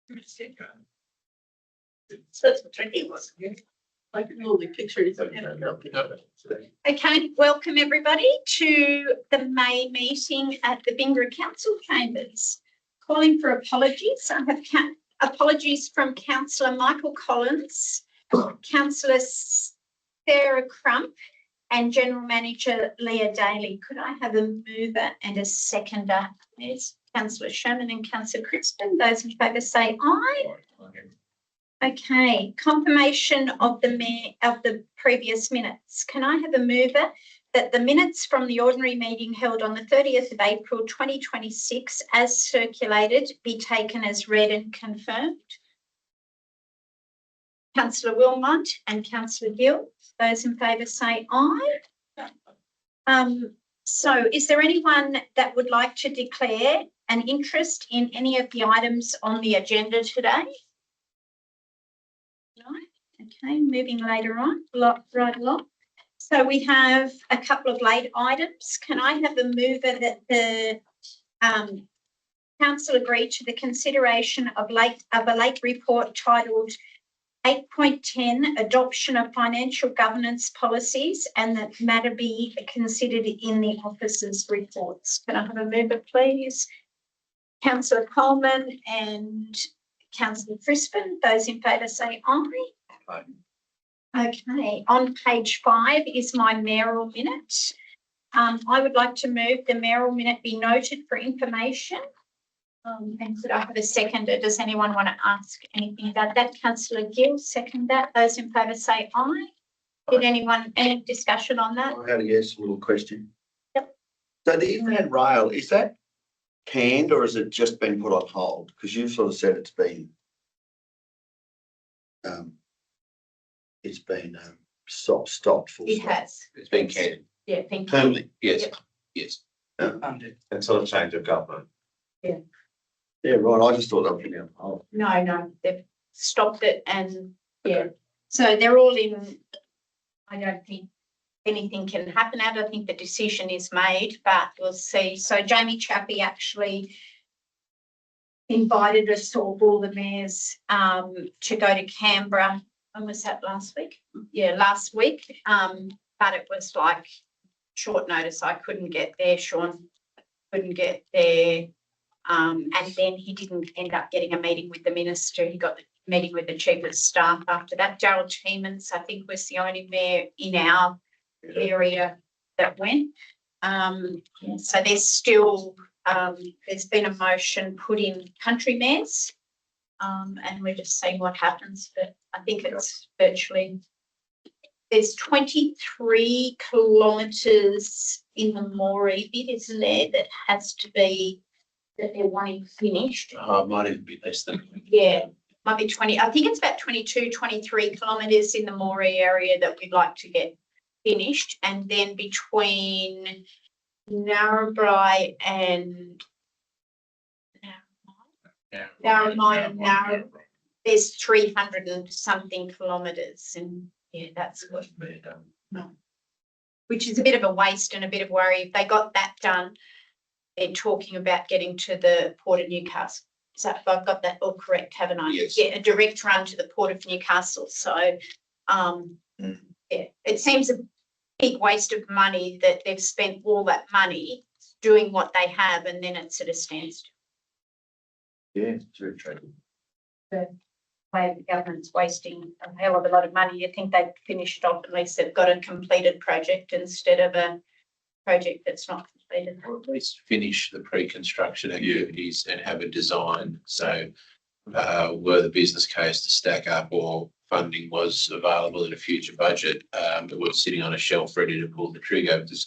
So it's a tricky one. I can only picture it. Okay, welcome everybody to the May meeting at the Bingara Council Chambers. Calling for apologies. I have apologies from Councillor Michael Collins, Councillor Sarah Crump and General Manager Leah Daly. Could I have a mover and a seconder, please? Councillor Sherman and Councillor Crispin. Those in favour say aye. Okay, confirmation of the previous minutes. Can I have a mover that the minutes from the ordinary meeting held on the 30th of April 2026 as circulated be taken as read and confirmed? Councillor Wilmot and Councillor Gill. Those in favour say aye. So is there anyone that would like to declare an interest in any of the items on the agenda today? No? Okay, moving later on, right along. So we have a couple of late items. Can I have a mover that the council agree to the consideration of a late report titled 8.10 Adoption of Financial Governance Policies, and that matter be considered in the officers' reports? Can I have a mover, please? Councillor Coleman and Councillor Crispin. Those in favour say aye. Aye. Okay, on page 5 is my mayoral minute. I would like to move the mayoral minute be noted for information. And could I have a seconder? Does anyone want to ask anything about that? Councillor Gill, second that. Those in favour say aye. Did anyone, any discussion on that? I had a yes, little question. Yep. So the inland rail, is that canned or has it just been put on hold? Because you sort of said it's been stopped. It has. It's been canned. Yeah, thank you. Permanently. Yes. Yep. Yes. Until a change of government. Yeah, right. I just thought that was going on hold. No, they've stopped it and yeah. So they're all in, I don't think anything can happen out. I think the decision is made, but we'll see. So Jamie Chappie actually invited us all the mayors to go to Canberra. When was that, last week? Yeah, last week. But it was like short notice. I couldn't get there, Sean couldn't get there. And then he didn't end up getting a meeting with the minister. He got the meeting with the chief of staff after that. Darryl Tiemans, I think, was the only mayor in our area that went. So there's still, there's been a motion put in country mayors, and we're just seeing what happens. But I think it's virtually, there's 23 kilometres in the Moree bit, isn't there, that has to be, that they're wanting finished. It might even be less than. Yeah, might be 20. I think it's about 22, 23 kilometres in the Moree area that we'd like to get finished. And then between Narrabri and Narrabri, there's 300 and something kilometres. And yeah, that's what, which is a bit of a waste and a bit of worry. If they got that done, they're talking about getting to the Port of Newcastle. So if I've got that all correct, haven't I? Yes. Yeah, a direct run to the Port of Newcastle. So yeah, it seems a big waste of money that they've spent all that money doing what they have and then it's at a standstill. Yeah, it's very true. The way the government's wasting a hell of a lot of money. You think they'd finished off, at least they've got a completed project instead of a project that's not completed. Or at least finish the pre-construction activities and have a design. So were the business case to stack up or funding was available in a future budget, it was sitting on a shelf ready to pull the trigger. Because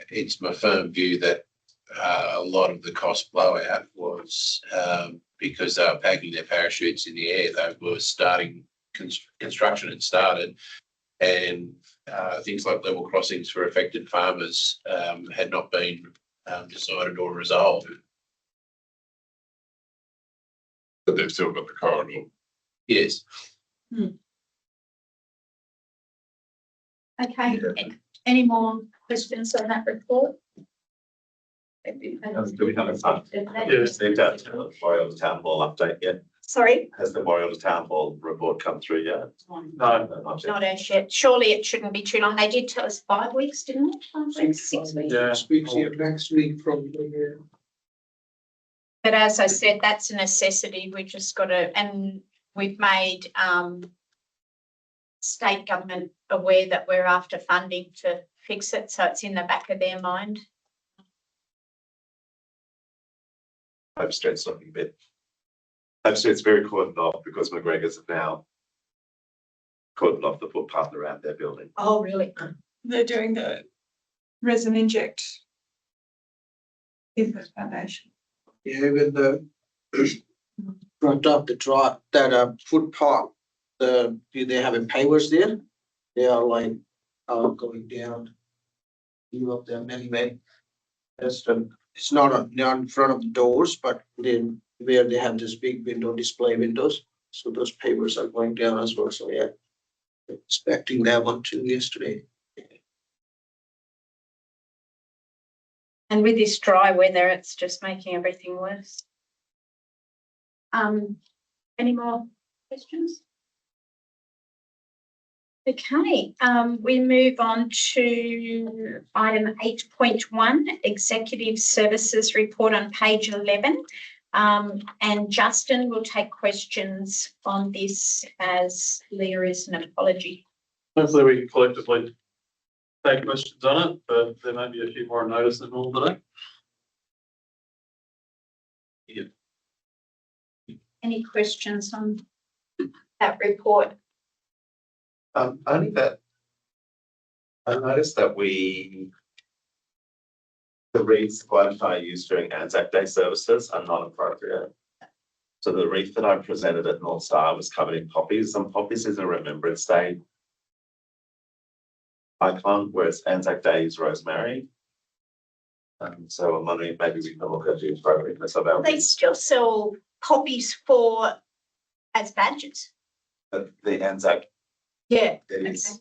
it's my firm view that a lot of the cost blowout was because they were packing their parachutes in the air. They were starting, construction had started, and things like level crossings for affected farmers had not been decided or resolved. But they've still got the corridor. Yes. Okay. Any more questions on that report? Do we have a time? Yeah. Received that Memorial Town Hall update yet? Sorry, Has the Memorial Town Hall report come through yet? No, Not yet. not as yet. Surely it shouldn't be too long. They did tell us 5 weeks, didn't it? 5 weeks, 6 weeks. yeah. Speaks here next week probably, yeah. But as I said, that's a necessity. We just got to, and we've made state government aware that we're after funding to fix it, so it's in the back of their mind. Hope Street's looking a bit. Hope Street's very cordoned off because McGregor's have now cordoned off the footpath around their building. Oh, really? They're doing the resin inject in the foundation. Yeah, even the front of the footpath, they have a pavers there. They are like going down. Few of them anyway. It's not in front of the doors, but then where they have this big window display windows. So those pavers are going down as well. So yeah, expecting that one too yesterday. And with this dry weather, it's just making everything worse. Any more questions? Okay, we move on to item 8.1, Executive Services Report on page 11. And Justin will take questions on this as there is an apology. Hopefully we can collectively take questions on it, but there may be a few more notice than normal today. Any questions on that report? Only that I noticed that the wreaths Gwydir used during Anzac Day services are not appropriate. So the wreath that I presented at North Star was covered in poppies, and poppies is a Remembrance Day icon, whereas Anzac Day is rosemary. So I'm wondering if maybe we can look at the appropriateness of our They wreaths. still sell poppies as badges. The Anzac Yeah. days.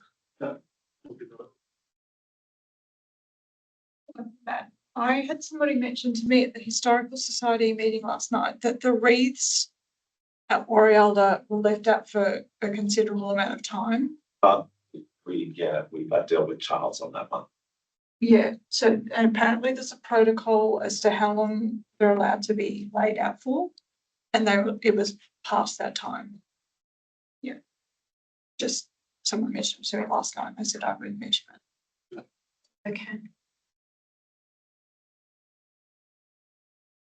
I had somebody mention to me at the Historical Society meeting last night that the wreaths at Warialda were left out for a considerable amount of time. But we deal with Charles on that one. Yeah, so and apparently there's a protocol as to how long they're allowed to be laid out for, and it was past that time. Yeah, just someone mentioned to me last night. I said I would mention it. Okay.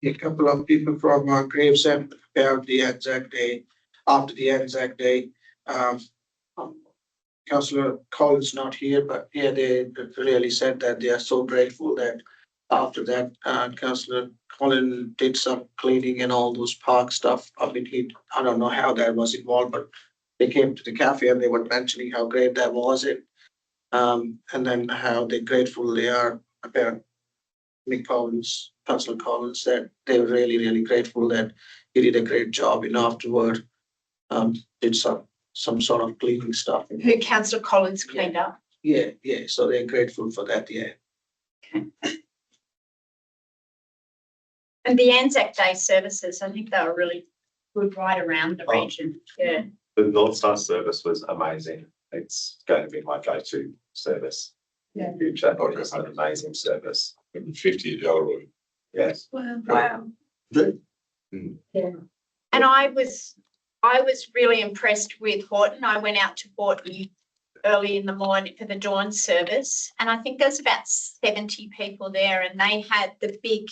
A couple of people from Gravesend about the Anzac Day, after the Anzac Day. Councillor Collins not here, but yeah, they really said that they are so grateful that after that, Councillor Collins did some cleaning and all those park stuff. I mean, I don't know how that was involved, but they came to the cafe and they were mentioning how great that was it. And then how grateful they are about Mick Collins, Councillor Collins, that they're really, really grateful that he did a great job and afterward did some sort of cleaning stuff. Who Councillor Collins cleaned up. Yeah, so they're grateful for that, yeah. And the Anzac Day services, I think they were really good right around the region. Yeah. The North Star service was amazing. It's going to be my go-to service. Yeah. In future, it's an amazing service. $50. Yes. Wow. Yeah. And I was really impressed with Horton. I went out to Horton early in the morning for the dawn service, and I think there's about 70 people there, and they had the big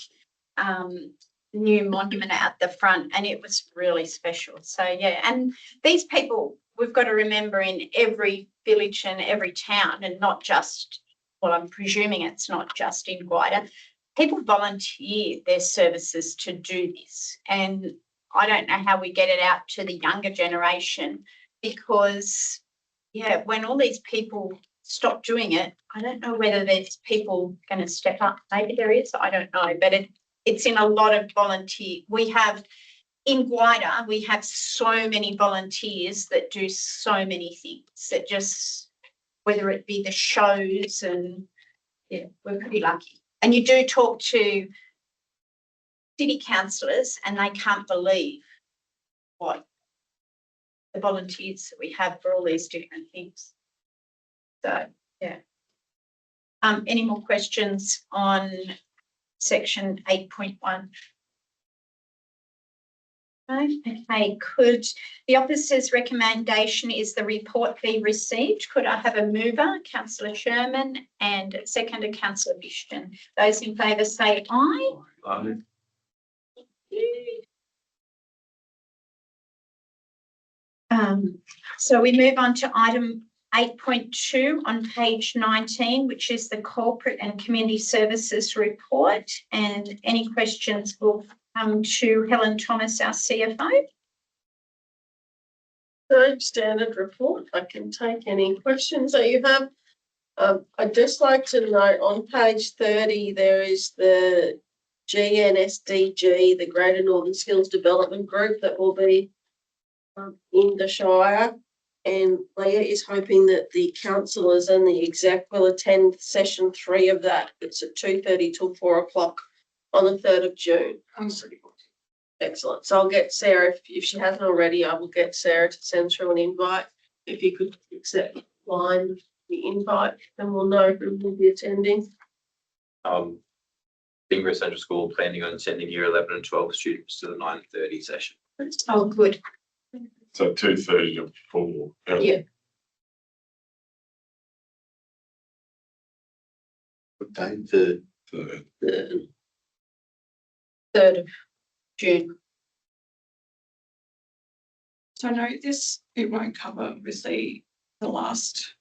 new monument out the front, and it was really special. So yeah, and these people, we've got to remember, in every village and every town, and not just, well, I'm presuming it's not just in Gwydir, people volunteer their services to do this. And I don't know how we get it out to the younger generation, because, yeah, when all these people stop doing it, I don't know whether there's people going to step up. Maybe there is, I don't know, but it's in a lot of volunteer. We have, in Gwydir, we have so many volunteers that do so many things that just, whether it be the shows, and yeah, we're pretty lucky. And you do talk to city councillors and they can't believe what the volunteers that we have for all these different things. So, yeah. Any more questions on section 8.1? Okay, could the officer's recommendation is the report be received? Could I have a mover, Councillor Sherman, and a seconder, Councillor Bishton? Those in favour say aye. Aye. So we move on to item 8.2 on page 19, which is the corporate and community services report. And any questions will come to Helen Thomas, our CFO. So standard report, I can take any questions that you have. I'd just like to note on page 30, there is the GNSDG, the Greater Northern Skills Development Group that will be in the Shire. And Leah is hoping that the councillors and the exec will attend session 3 of that. It's at 2:30 till 4 o'clock on the 3rd of June. Excellent. So I'll get Sarah, if she hasn't already, I will get Sarah to send through an invite. If you could accept line the invite, then we'll know who will be attending. Bingo Central School planning on sending year 11 and 12 students to the 9:30 session. Oh, good. So 2:30 to 4. Yeah. What day? The The 3rd of June. So no, it won't cover obviously the last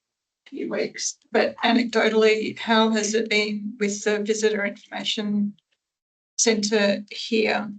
few weeks, but anecdotally, how has it been with the visitor information centre here?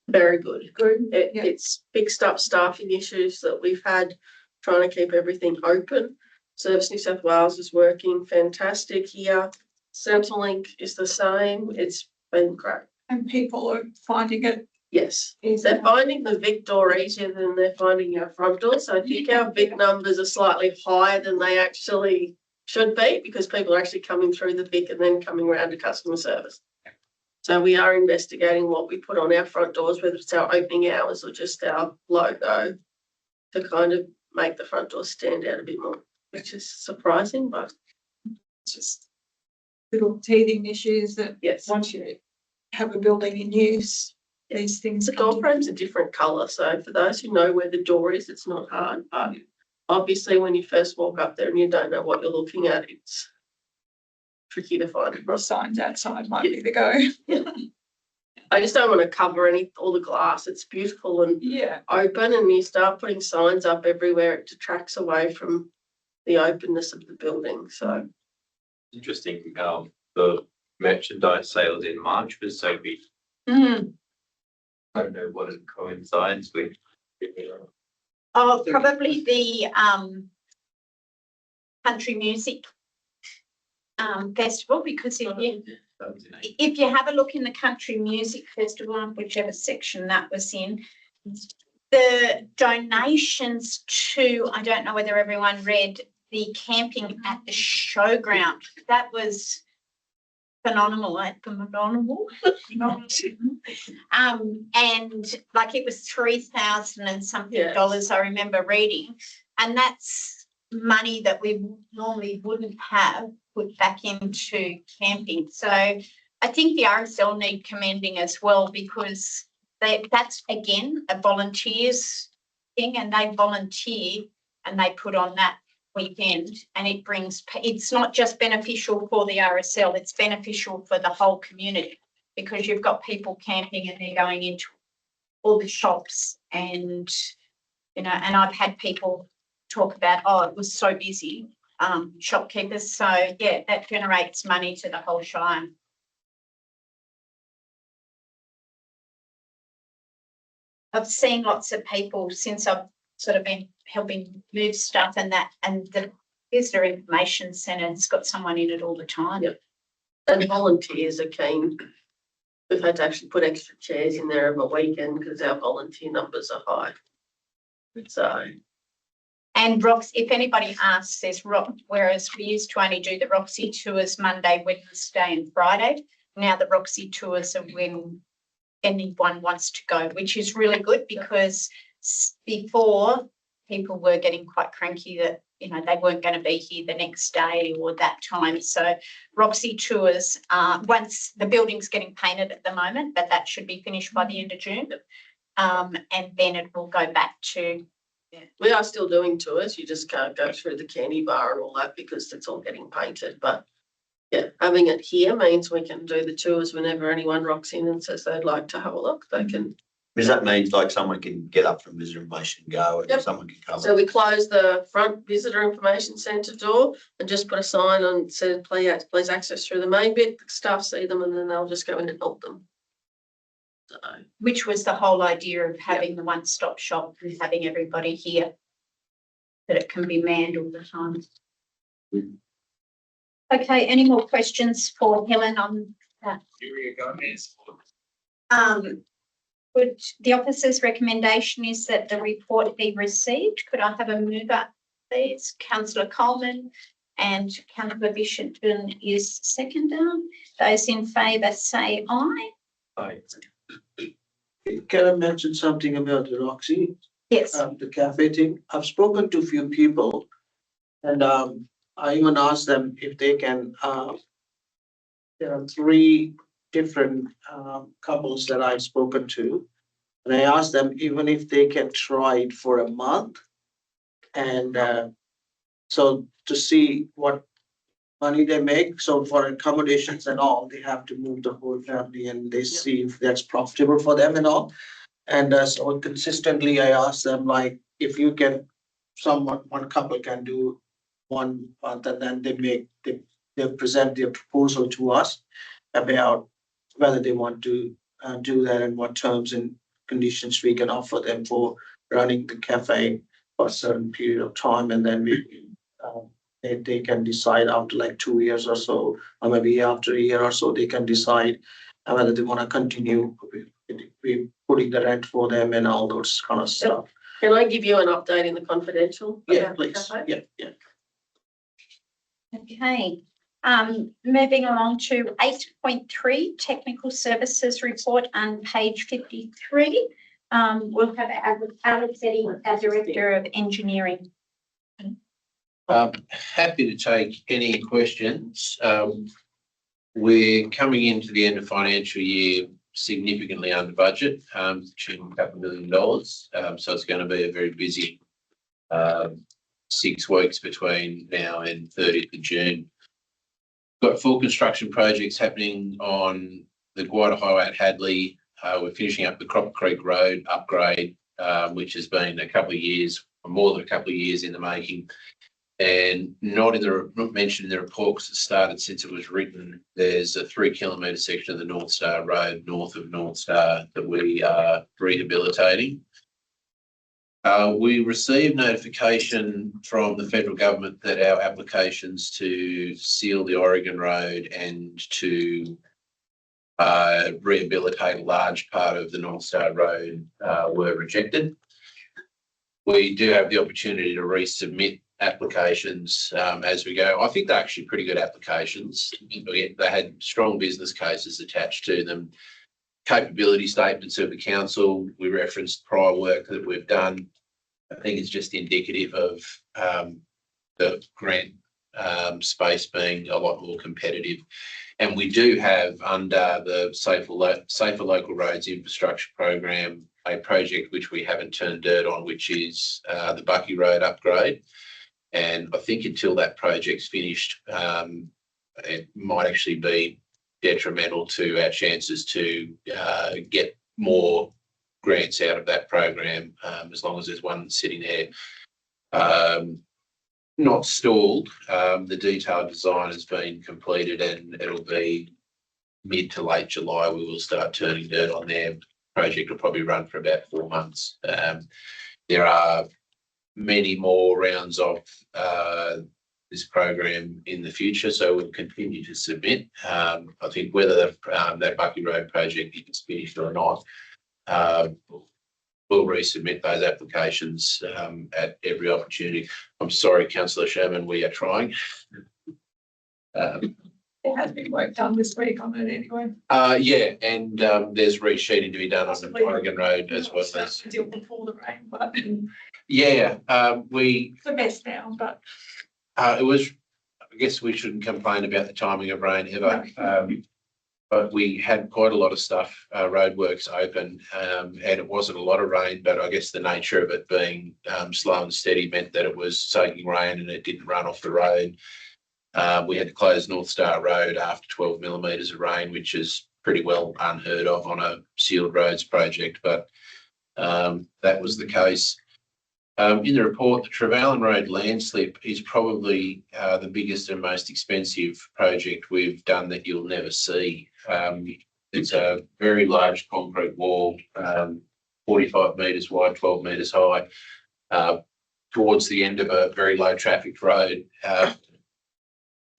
Very good. Good. Yeah. It's fixed up staffing issues that we've had trying to keep everything open. Service New South Wales is working fantastic here. Centrelink is the same. It's been great. And people are finding it Yes, easier. they're finding the Vic door easier than they're finding our front door. So I think our Vic numbers are slightly higher than they actually should be because people are actually coming through the Vic and then coming around to customer service. So we are investigating what we put on our front doors, whether it's our opening hours or just our logo, to kind of make the front door stand out a bit more, which is surprising, but just little teething issues that yes. once you have a building in use, these things. The door frame's a different colour, so for those who know where the door is, it's not hard, but obviously when you first walk up there and you don't know what you're looking at, it's tricky to find. The signs outside might be the go. I just don't want to cover all the glass. It's beautiful and Yeah. open, and you start putting signs up everywhere, it detracts away from the openness of the building. So Interesting. The merchandise sales in March was so big. Mm. I don't know what it coincides with. Oh, probably the country music festival, because if you have a look in the country music festival, whichever section that was in, the donations to, I don't know whether everyone read the camping at the showground. That was phenomenal. And like it was 3,000 and something dollars, I remember reading, and that's money that we normally wouldn't have put back into camping. So I think the RSL need commending as well, because that's again a volunteers thing, and they volunteer and they put on that weekend, and it's not just beneficial for the RSL, it's beneficial for the whole community, because you've got people camping and they're going into all the shops, and and I've had people talk about, oh, it was so busy, shopkeepers. So yeah, that generates money to the whole Shire. I've seen lots of people since I've sort of been helping move stuff, and the visitor information centre's got someone in it all the time. Yep. And volunteers are keen. We've had to actually put extra chairs in there over a weekend because our volunteer numbers are high. So. And if anybody asks, whereas we used to only do the Roxy tours Monday, Wednesday and Friday, now the Roxy tours are anyone wants to go, which is really good because before people were getting quite cranky that, you know, they weren't going to be here the next day or that time. So Roxy Tours, once the building's getting painted at the moment, but that should be finished by the end of June. And then it will go back to. Yeah, we are still doing tours. You just can't go through the candy bar and all that because it's all getting painted. But yeah, having it here means we can do the tours whenever anyone rocks in and says they'd like to have a look. They can. Does that mean like someone can get up from visitor information and go and Yep. someone can come? So we close the front visitor information centre door and just put a sign on said please access through the main bit. The staff see them and then they'll just go in and help them. So. Which was the whole idea of having the one-stop shop and having everybody here, that it can be manned all the time. Okay, any more questions for Helen on that? Would the officer's recommendation is that the report be received? Could I have a mover, please? Councillor Coleman and Councillor Bishopton is seconder. Those in favour say aye. Aye. Can I mention something about the Roxy, Yes. the cafe thing? I've spoken to a few people and I even asked them if they can, there are 3 different couples that I've spoken to. And I asked them even if they can try it for a month. And so to see what money they make. So for accommodations and all, they have to move the whole family and they see if that's profitable for them and all. And so consistently I asked them, like, if you can, one couple can do 1 month and then they present their proposal to us about whether they want to do that and what terms and conditions we can offer them for running the cafe for a certain period of time. And then they can decide after like 2 years or so, or maybe after a year or so, they can decide whether they want to continue we putting the rent for them and all those kind of stuff. Can I give you an update in the confidential? Yeah, about the please. cafe? Yeah. Okay. Moving along to 8.3, technical services report on page 53. We'll have Alex Eddy, our Director of Engineering. Happy to take any questions. We're coming into the end of financial year significantly under budget, tune a couple $1 million. So it's going to be a very busy 6 weeks between now and 30th of June. Got full construction projects happening on the Gwydir Highway at Hadley. We're finishing up the Crop Creek Road upgrade, which has been a couple of years, or more than a couple of years in the making. And not mentioned in the report because it started since it was written. There's a 3 kilometre section of the North Star Road north of North Star that we are rehabilitating. We received notification from the federal government that our applications to seal the Oregon Road and to rehabilitate a large part of the North Star Road were rejected. We do have the opportunity to resubmit applications as we go. I think they're actually pretty good applications. They had strong business cases attached to them, capability statements of the council. We referenced prior work that we've done. I think it's just indicative of the grant space being a lot more competitive. And we do have under the Safer Local Roads Infrastructure Program a project which we haven't turned dirt on, which is the Bucky Road upgrade. And I think until that project's finished, it might actually be detrimental to our chances to get more grants out of that program, as long as there's one sitting there. Not stalled. The detailed design has been completed and it'll be mid to late July. We will start turning dirt on there. Project will probably run for about 4 months. There are many more rounds of this program in the future, so we'll continue to submit. I think whether that Bucky Road project is finished or not, we'll resubmit those applications at every opportunity. I'm sorry, Councillor Sherman, we are trying. There has been work done this week on it anyway. Yeah, and there's resheeting to be done on the Oregon Road as well as. To deal before the rain, but Yeah, it's a mess now, but. it was, I guess we shouldn't complain about the timing of rain ever. But we had quite a lot of stuff, roadworks open, and it wasn't a lot of rain, but I guess the nature of it being slow and steady meant that it was soaking rain and it didn't run off the road. We had to close North Star Road after 12 millimetres of rain, which is pretty well unheard of on a sealed roads project, but that was the case. In the report, the Trevelyan Road landslip is probably the biggest and most expensive project we've done that you'll never see. It's a very large concrete wall, 45 metres wide, 12 metres high, towards the end of a very low traffic road. I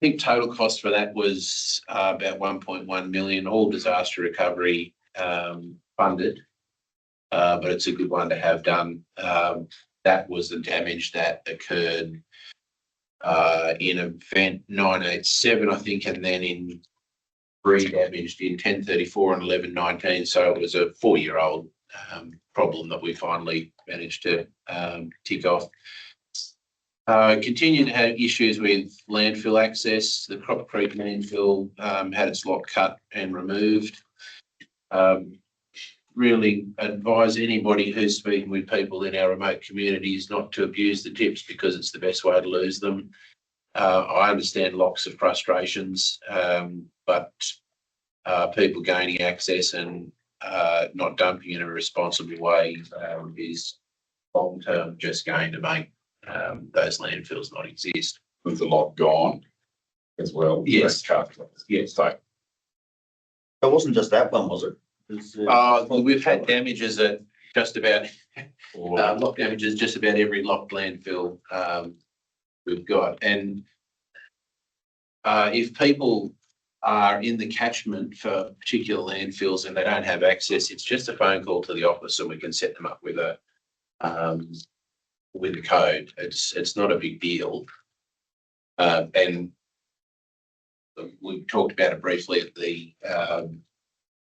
think total cost for that was about 1.1 million, all disaster recovery funded, but it's a good one to have done. That was the damage that occurred in event 987, I think, and then in re-damaged in 1034 and 1119. So it was a 4-year-old problem that we finally managed to tick off. Continue to have issues with landfill access. The Crop Creek landfill had its lock cut and removed. Really advise anybody who's speaking with people in our remote communities not to abuse the tips because it's the best way to lose them. I understand lots of frustrations, but people gaining access and not dumping in a responsible way is long-term just going to make those landfills not exist. There's a lot gone as well. Yes. Yes. So It wasn't just that one, was it? We've had damages at just about lock damages, just about every locked landfill we've got. And if people are in the catchment for particular landfills and they don't have access, it's just a phone call to the office and we can set them up with a code. It's not a big deal. And we talked about it briefly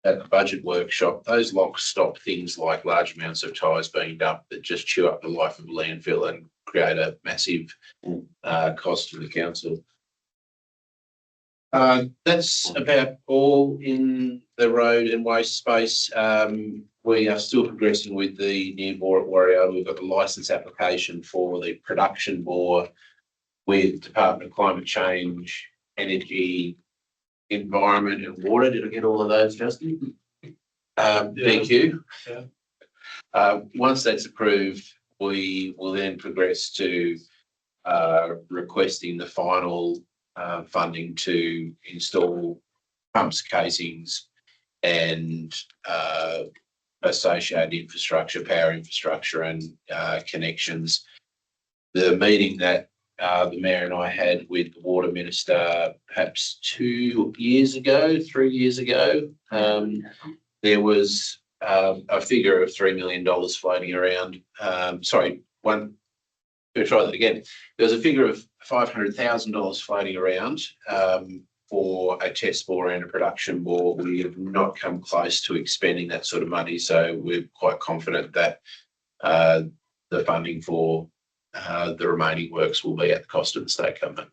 at the budget workshop. Those locks stop things like large amounts of tyres being dumped that just chew up the life of a landfill and create a massive cost to the council. That's about all in the road and waste space. We are still progressing with the new bore at Warrior. We've got the licence application for the production bore with Department of Climate Change, Energy, Environment and Water. Did I get all of those, Justin? DQ. Yeah. Once that's approved, we will then progress to requesting the final funding to install pumps, casings and associated infrastructure, power infrastructure and connections. The meeting that the Mayor and I had with the Water Minister perhaps 2 years ago, 3 years ago, there was a figure of $3 million floating around. We'll try that again. There was a figure of $500,000 floating around for a test bore and a production bore. We have not come close to expending that sort of money, so we're quite confident that the funding for the remaining works will be at the cost of the state government.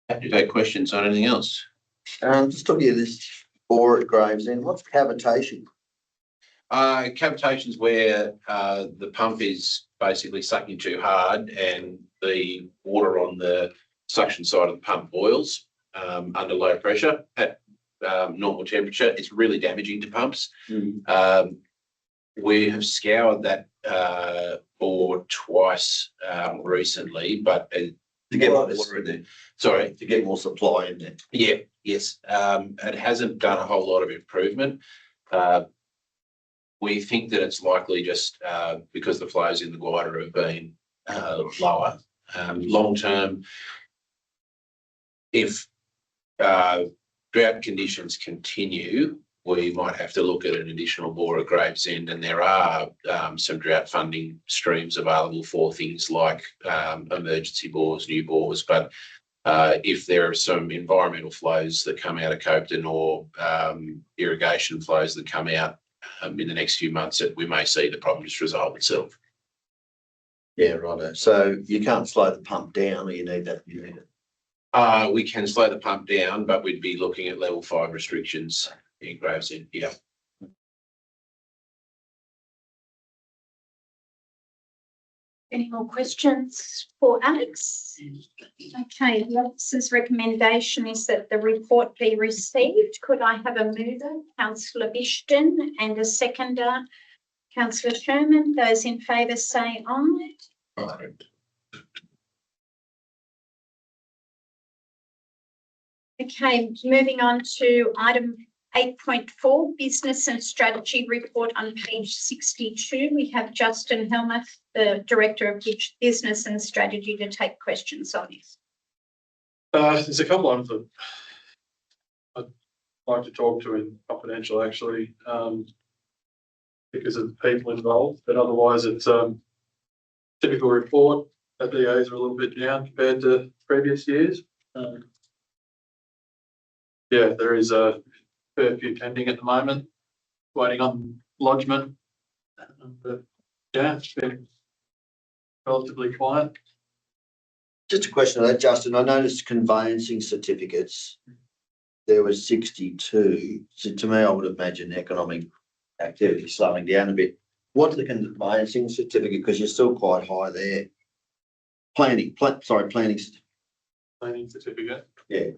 Have you got questions on anything else? Just looking at this bore at Gravesend, what's cavitation? Cavitation is where the pump is basically sucking too hard and the water on the suction side of the pump boils under low pressure at normal temperature. It's really damaging to pumps. We have scoured that bore twice recently, but To get more more water in there. Sorry, to get more supply in there. yeah, yes. It hasn't done a whole lot of improvement. We think that it's likely just because the flows in the Gwydir have been lower. Long term, if drought conditions continue, we might have to look at an additional bore at Gravesend, and there are some drought funding streams available for things like emergency bores, new bores, but If there are some environmental flows that come out of Copeton or irrigation flows that come out in the next few months, that we may see the problem just resolve itself. Yeah, righto. So you can't slow the pump down, or you need that. You need it. We can slow the pump down, but we'd be looking at level 5 restrictions in Gravesend. Yeah. Any more questions for Alex? Okay, the officer's recommendation is that the report be received. Could I have a mover, councillor Bishton, and a seconder, councillor Sherman? Those in favour say aye. Aye. Okay, moving on to item 8.4, business and strategy report on page 62. We have Justin Helmuth, the Director of Business and Strategy, to take questions on this. There's a couple of them I'd like to talk to in confidential, actually, because of the people involved, but otherwise it's typical report. The DAs are a little bit down compared to previous years. Yeah, there is a fair few pending at the moment, waiting on lodgement. But yeah, it's been relatively quiet. Just a question of that, Justin. I noticed conveyancing certificates. There was 62. So to me, I would imagine economic activity slowing down a bit. What's the conveyancing certificate? Because you're still quite high there. Planning certificate. Planning certificate. Yeah.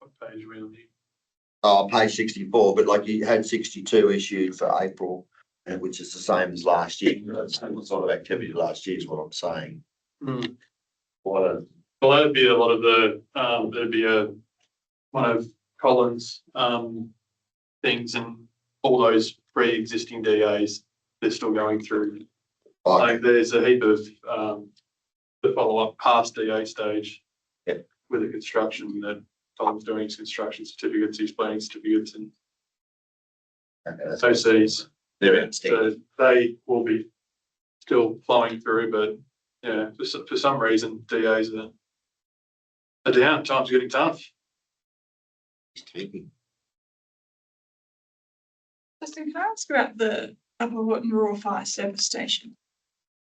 What page are we on here? Oh, page 64, but like you had 62 issued for April, and which is the same as last year. Same sort of activity last year is what I'm saying. Well, that'd be a lot of the, there'd be one of Colin's things, and all those pre-existing DAs, they're still going through. Like there's a heap of the follow-up past DA stage. Yep. With the construction that Colin's doing, his construction certificates, his planning certificates, and OCs. They're So they will be still flowing through, but yeah, for some reason DAs are down. Time's getting tough. Justin, can I ask about the Upper Wharton Rural Fire Service Station?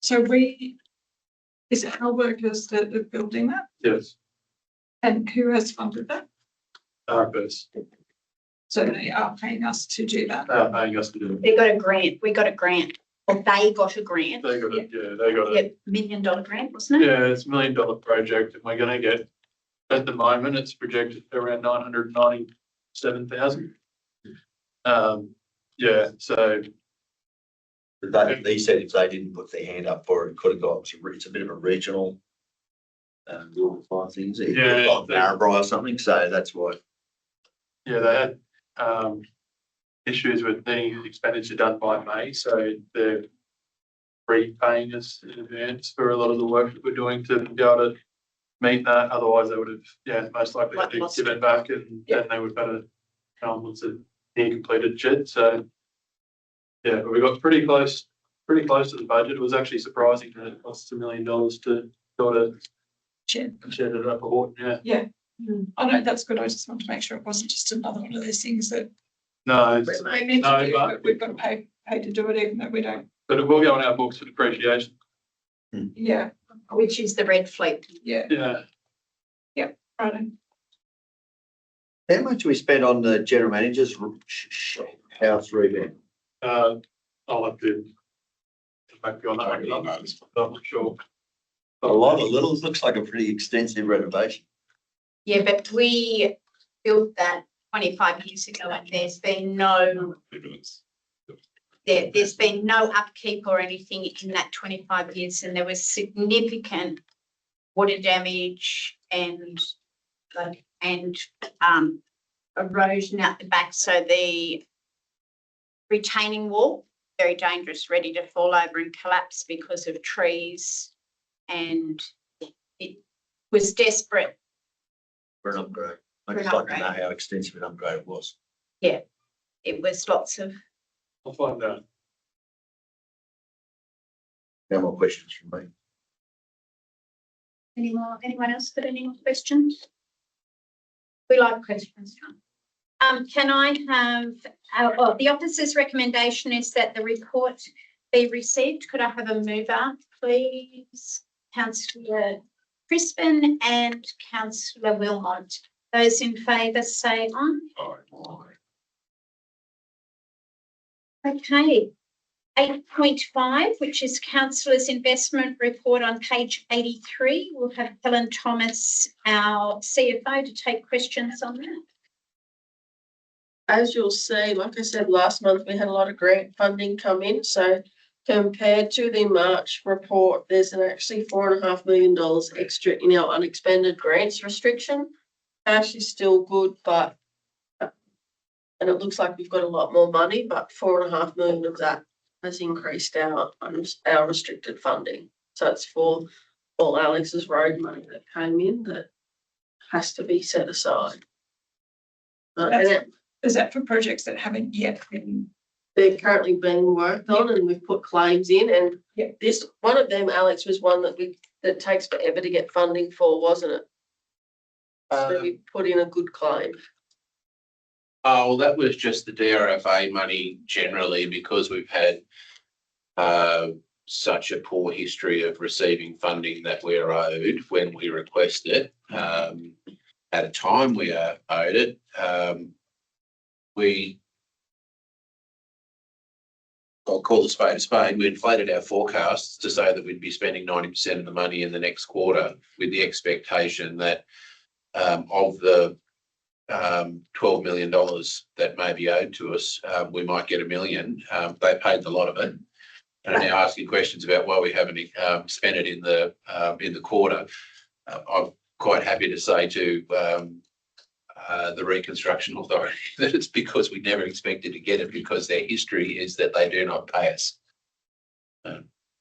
So is it our workers that are building that? Yes. And who has funded that? RFS. So they are paying us to do that. They are paying us to do it. They got a grant. We got a grant, or they got a grant. They got it. Yeah, they got it. $1 million grant, wasn't it? Yeah, it's $1 million project, and we're going to get, at the moment, it's projected around 997,000. Yeah, so They said if they didn't put their hand up for it, it could have got, it's a bit of a regional rural fire things. It could have got Narrabri or something, so that's why. yeah, they had issues with needing expenditure done by May, so they're repaying us in advance for a lot of the work that we're doing to be able to meet that. Otherwise, they would have, most likely had to give it back, and then they would have had to come once a near completed shed. So yeah, but we got pretty close to the budget. It was actually surprising that it costs $1 million to build a shed at Upper Wharton. Yeah. I know that's good. I just want to make sure it wasn't just another one of those things that No, we're meant to do, but we've got to pay to do it, even though we don't. but it will go on our books for depreciation. Yeah, Which is the red fleet. yeah, Yeah. right. How much we spent on the general manager's house revamp? I'll have to come back to you on that one. I'm not sure. A lot of little, looks like a pretty extensive renovation. Yeah, but we built that 25 years ago, and there's been no upkeep or anything in that 25 years, and there was significant water damage and erosion out the back. So the retaining wall, very dangerous, ready to fall over and collapse because of trees, and it was desperate For an upgrade. I'd For an just like to know upgrade. how extensive an upgrade it was. It was lots of, I'll find out. No more questions from me. Anyone else got any more questions? We like questions, John. Can I have, the officer's recommendation is that the report be received. Could I have a mover, please? Councillor Crispin and Councillor Wilmot. Those in favour say aye. Okay. 8.5, which is Councillor's Investment Report on page 83. We'll have Helen Thomas, our CFO, to take questions on that. As you'll see, like I said, last month we had a lot of grant funding come in. So compared to the March report, there's actually $4.5 million extra in our unexpended grants restriction. Cash is still good, but and it looks like we've got a lot more money, but $4.5 million of that has increased our restricted funding. So it's for all Alex's road money that came in that has to be set aside. Is that for projects that haven't yet been? They're currently being worked on, and we've put claims in, and Yeah. this one of them, Alex, was one that takes forever to get funding for, wasn't it? So we put in a good claim. Oh, well, that was just the DRFA money generally, because we've had such a poor history of receiving funding that we're owed when we request it. At a time we are owed it. I'll call a spade. We inflated our forecasts to say that we'd be spending 90% of the money in the next quarter, with the expectation that of the $12 million that may be owed to us, we might get $1 million. They paid a lot of it, and are now asking questions about why we haven't spent it in the quarter. I'm quite happy to say to the Reconstruction Authority that it's because we never expected to get it, because their history is that they do not pay us.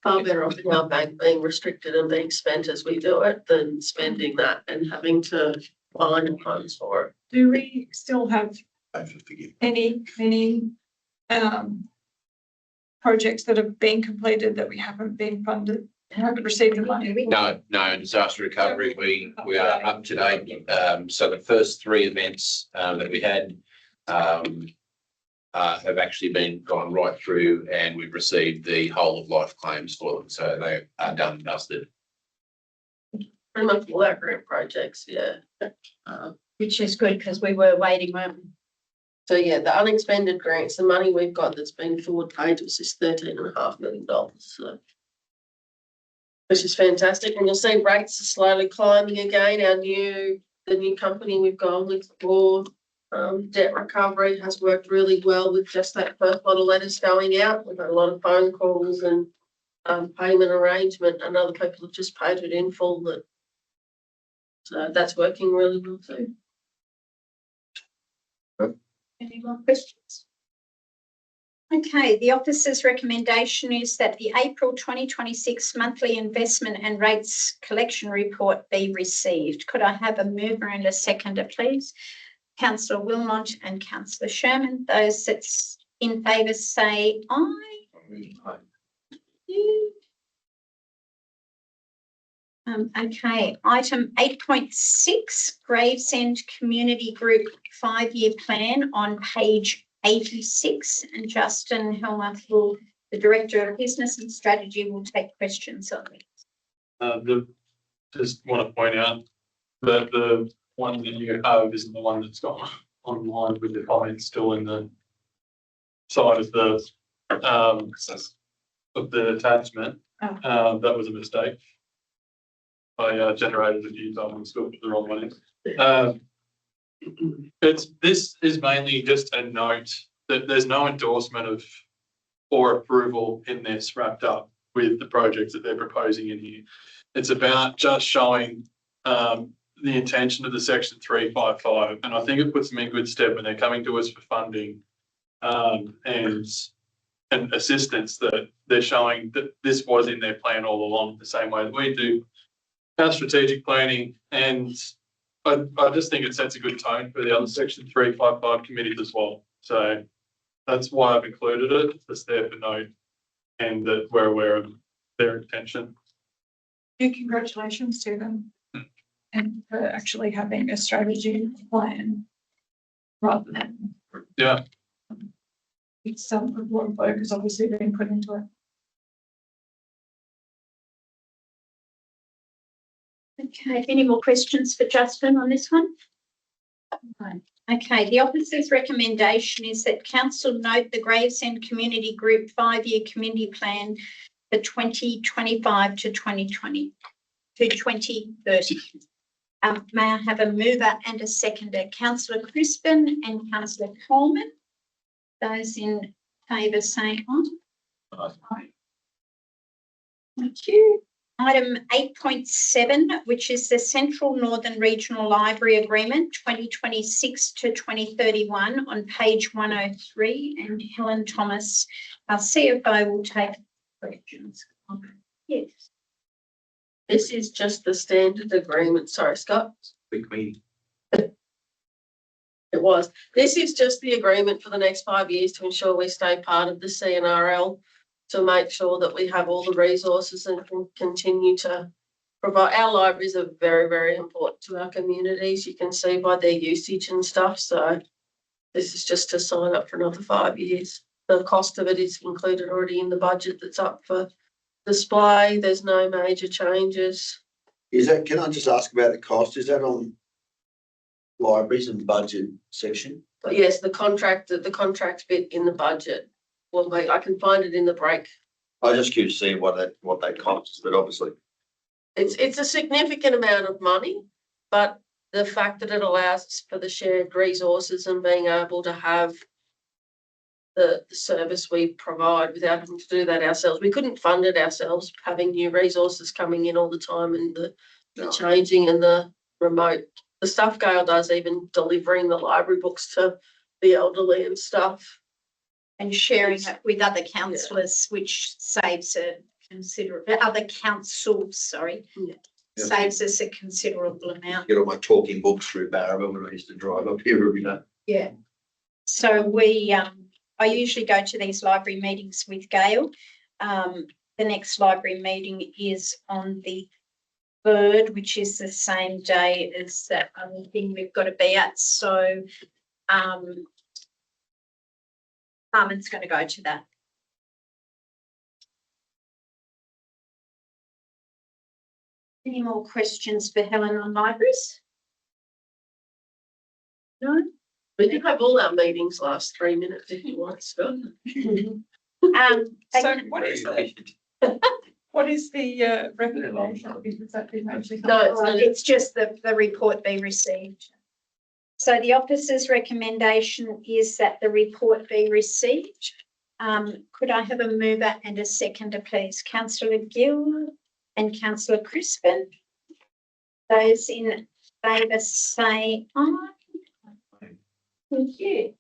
Far better off in our bank being restricted and being spent as we do it than spending that and having to find funds for it. Do we still have any projects that have been completed that we haven't been funded, haven't received the money? No, disaster recovery, we are up to date. So the first 3 events that we had have actually gone right through, and we've received the whole of life claims for them. So they are done and dusted. Pretty much all our grant projects, yeah. Which is good, because we were waiting, weren't we? So yeah, the unexpended grants, the money we've got that's been forward paid to us is $13.5 million. So, which is fantastic. And you'll see rates are slowly climbing again. The new company we've gone with for debt recovery has worked really well with just that first lot of letters going out. We've had a lot of phone calls and payment arrangement, and other people have just paid it in full. So that's working really well too. Any more questions? Okay, the officer's recommendation is that the April 2026 monthly investment and rates collection report be received. Could I have a mover and a seconder, please? Councillor Wilmot and Councillor Sherman. Those that's in favour say aye. Okay, item 8.6, Gravesend Community Group 5-year plan on page 86, and Justin Helmuth, the Director of Business and Strategy, will take questions on it. Just want to point out that the one that you have isn't the one that's gone online with the comments still in the side of the attachment. That was a mistake. I generated a few times, got the wrong one in. This is mainly just a note that there's no endorsement of or approval in this wrapped up with the projects that they're proposing in here. It's about just showing the intention of the section 355, and I think it puts them in good stead when they're coming to us for funding and assistance, that they're showing that this was in their plan all along, the same way that we do our strategic planning. And I just think it sets a good tone for the other section 355 committees as well. So that's why I've included it. It's there for note, and that we're aware of their intention. Congratulations to them. And for actually having a strategy plan rather than. Yeah. It's a lot of work has obviously been put into it. Okay, any more questions for Justin on this one? No. Okay, the officer's recommendation is that council note the Gravesend Community Group 5-year community plan for 2025 to 2020 to 2030. May I have a mover and a seconder? Councillor Crispin and Councillor Coleman. Those in favour say aye. Aye. Thank you. Item 8.7, which is the Central Northern Regional Library Agreement 2026 to 2031 on page 103, and Helen Thomas, our CFO, will take questions. Yes. This is just the standard agreement. Sorry, Scott. Quick meeting. It was. This is just the agreement for the next 5 years to ensure we stay part of the CNRL, to make sure that we have all the resources and can continue to provide. Our libraries are very, very important to our communities. You can see by their usage and stuff. So this is just to sign up for another 5 years. The cost of it is included already in the budget that's up for display. There's no major changes. Is that, can I just ask about the cost? Is that on libraries and budget section? But yes, the contract bit in the budget. Well, I can find it in the break. I just keep seeing what that costs, but obviously. It's a significant amount of money, but the fact that it allows for the shared resources and being able to have the service we provide without having to do that ourselves. We couldn't fund it ourselves, having new resources coming in all the time and the changing and the remote. The stuff Gail does, even delivering the library books to the elderly and stuff. And sharing it with other councillors, which saves a considerable, other councils, sorry, saves us a considerable amount. Get all my talking books through Barraba when I used to drive up here every day. Yeah. So I usually go to these library meetings with Gail. The next library meeting is on the 3rd, which is the same day as that other thing we've got to be at. So Carmen's going to go to that. Any more questions for Helen on libraries? No? We can have all our meetings last 3 minutes if you want, Scott. So what is the recommendation? Is that been actually? No, it's just the report be received. So the officer's recommendation is that the report be received. Could I have a mover and a seconder, please? Councillor Gill and Councillor Crispin. Those in favour say aye. Thank you.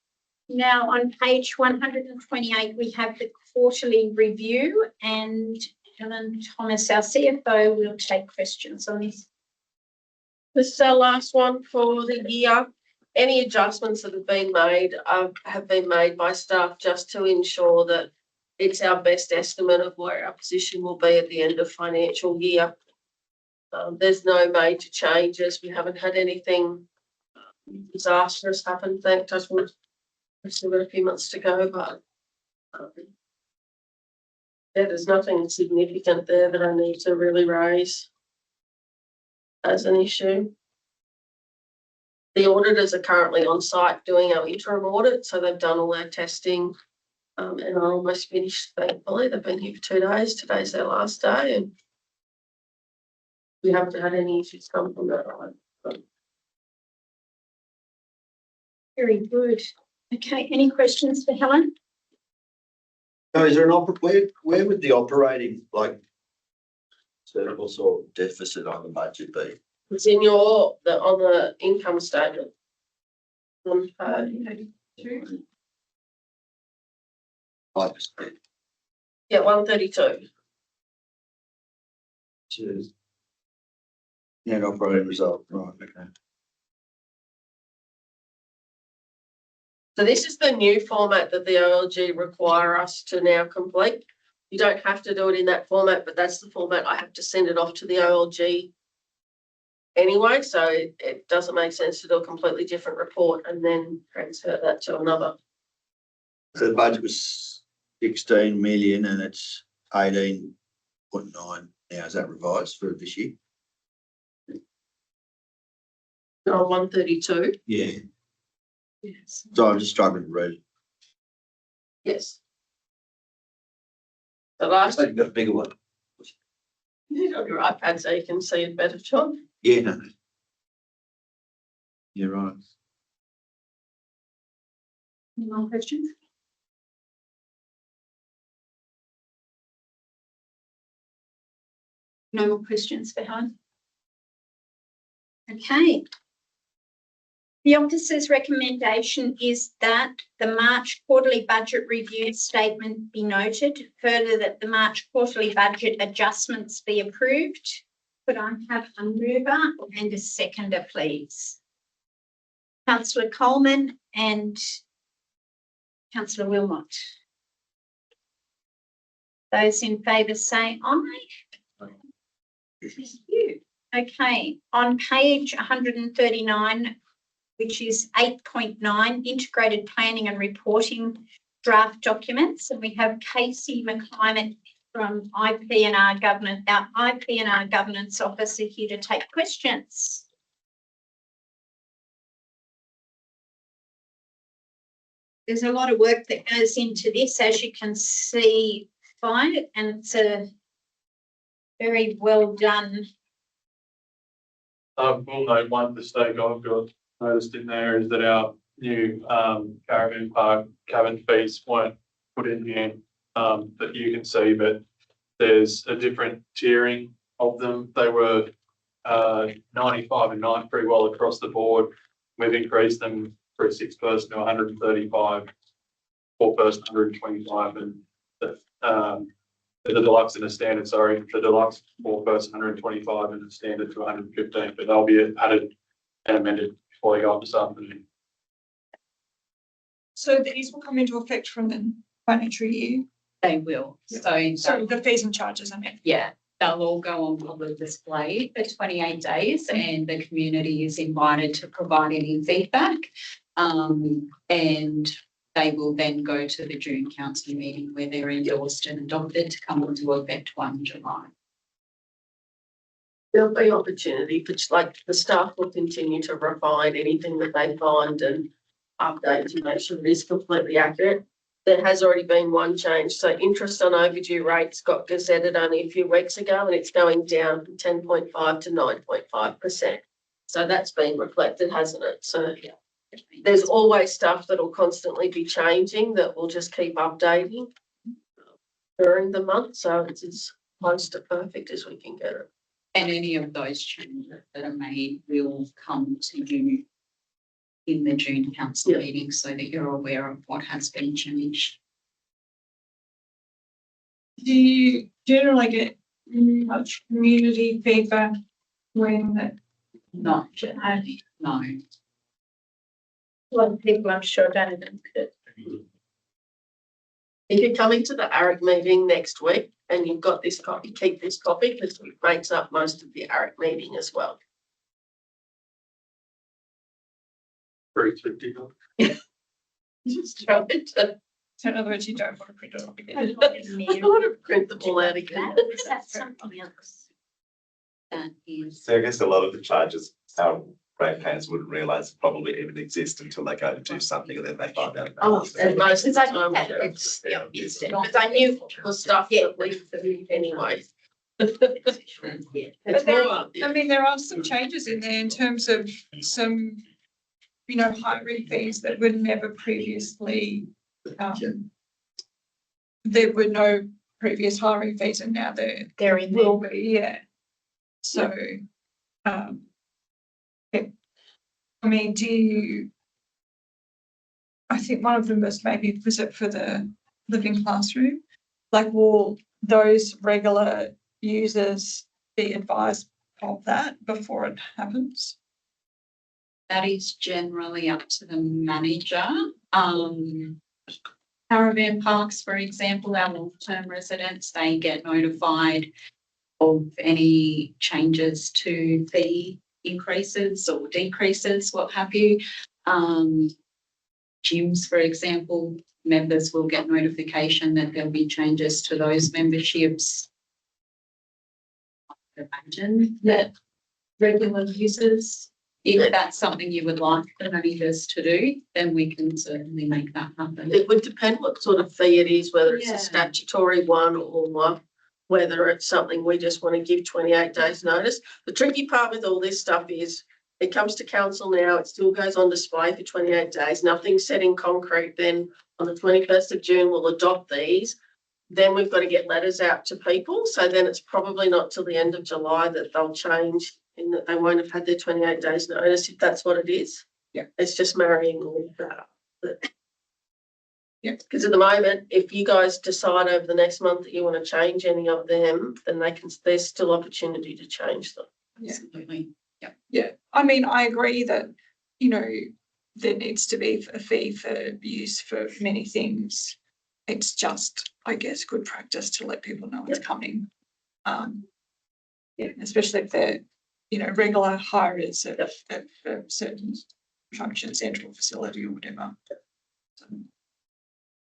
Now on page 128, we have the quarterly review, and Helen Thomas, our CFO, will take questions on this. This is our last one for the year. Any adjustments that have been made by staff just to ensure that it's our best estimate of where our position will be at the end of financial year. There's no major changes. We haven't had anything disastrous happen. Thank touch wood. We've still got a few months to go, but yeah, there's nothing significant there that I need to really raise as an issue. The auditors are currently on site doing our interim audit, so they've done all their testing and are almost finished, thankfully. They've been here for 2 days. Today's their last day, and we haven't had any issues come from that. Very good. Okay, any questions for Helen? No, is there where would the operating surplus or deficit on the budget be? It's in on the income statement. On page 5%. yeah, 132. Net operating result, right, okay. So this is the new format that the OLG require us to now complete. You don't have to do it in that format, but that's the format. I have to send it off to the OLG anyway, so it doesn't make sense to do a completely different report and then transfer that to another. So the budget was 16 million and it's 18.9 now. Is that revised for this year? No, 132. Yeah. Yes. So I'm just struggling to read. Yes. The last, You've got a bigger one. you got your iPad so you can see it better, John. Yeah, no. You're right. Any more questions? No more questions for Helen? Okay. The officer's recommendation is that the March quarterly budget review statement be noted. Further, that the March quarterly budget adjustments be approved. Could I have a mover and a seconder, please? Councillor Coleman and Councillor Wilmot. Those in favour say aye. Thank you. Okay, on page 139, which is 8.9, integrated planning and reporting draft documents, and we have Casey McClimate from IPNR governance, our IPNR governance officer, here to take questions. There's a lot of work that goes into this, as you can see by it, and it's a very well done. We'll note one mistake I've got noticed in there is that our new caravan park cabin fees weren't put in here that you can see, but there's a different tiering of them. They were 95 and 9 pretty well across the board. We've increased them for a 6-person to 135, 4-person 125, and the deluxe and the standard, sorry, the deluxe 4-person 125 and the standard to 115, but they'll be added and amended before they go up this afternoon. So these will come into effect from the financial year. They will. So the fees and charges, I mean. Yeah, they'll all go on public display for 28 days and the community is invited to provide any feedback. And they will then go to the June council meeting where they're endorsed and adopted to come into effect 1 July. There'll be opportunity, which like the staff will continue to refine anything that they find and update to make sure it is completely accurate. There has already been one change. So interest on overdue rates got gazetted only a few weeks ago and it's going down from 10.5 to 9.5%. So that's been reflected, hasn't it? So yeah. There's always stuff that will constantly be changing that will just keep updating during the month. So it's as close to perfect as we can get it. And any of those changes that are made will come to you in the June council meeting so that you're aware of what has been changed. Do you generally get much community feedback when that? Not generally, no. A lot of people, I'm sure, don't even could. If you're coming to the ARIC meeting next week and you've got this copy, keep this copy because it makes up most of the ARIC meeting as well. Very tricky. Just try to. So in other words, you don't want to print it off again. I want to print them all out again. Is that something else? That is. So I guess a lot of the charges, our ratepayers wouldn't realise probably even exist until they go to do something and then they find out. Oh, and most of the I time, think that it's the obvious, because I knew the stuff that we do anyway. It's But there, more, I mean, there are some changes in there in terms of some, you know, hiring fees that were never previously, there were no previous hiring fees and now there in will be, yeah. So, yeah. I mean, I think one of them was maybe, was it for the living classroom? Like, will those regular users be advised of that before it happens? That is generally up to the manager. caravan parks, for example, our long-term residents, they get notified of any changes to fee increases or decreases, what have you. Gyms, for example, members will get notification that there'll be changes to those memberships. I imagine that regular users, if that's something you would like the managers to do, then we can certainly make that happen. It would depend what sort of fee it is, whether it's Yeah. a statutory one or whether it's something we just want to give 28 days notice. The tricky part with all this stuff is it comes to council now, it still goes on display for 28 days, nothing's set in concrete. Then on the 21st of June, we'll adopt these. Then we've got to get letters out to people. So then it's probably not till the end of July that they'll change in that they won't have had their 28 days notice, if that's what it is. Yeah. It's just marrying all of that up. Yeah. Because at the moment, if you guys decide over the next month that you want to change any of them, then there's still opportunity to change them. Absolutely. Yeah, I mean, I agree that, you know, there needs to be a fee for use for many things. It's just, I guess, good practice to let people know it's coming. Yeah, especially if they're, you know, regular hires of certain function, central facility or whatever. So,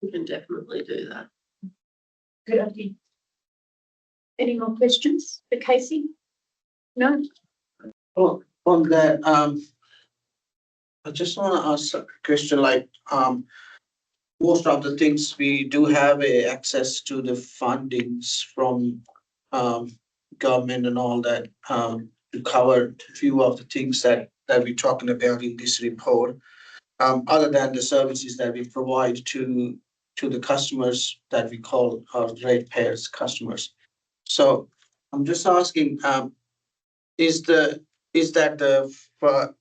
We can definitely do that. Good idea. Any more questions for Casey? No? Well, on that, I just want to ask a question like, most of the things we do have access to the fundings from government and all that to cover a few of the things that we're talking about in this report. Other than the services that we provide to the customers that we call our ratepayers customers. So I'm just asking, is that the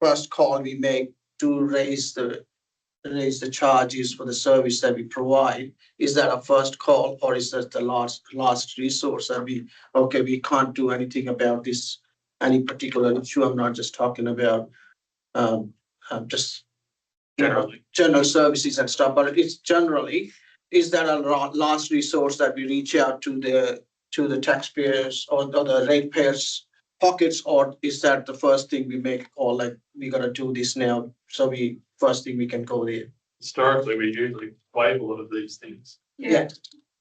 first call we make to raise the charges for the service that we provide? Is that a first call, or is that the last resource that we can't do anything about this, any particular issue? I'm not just talking about just general services and stuff, but it's generally, is that a last resource that we reach out to the taxpayers or the ratepayers pockets, or is that the first thing we make a call, like we gotta do this now, so first thing we can go there? Historically, we usually waive a lot of these things. yeah,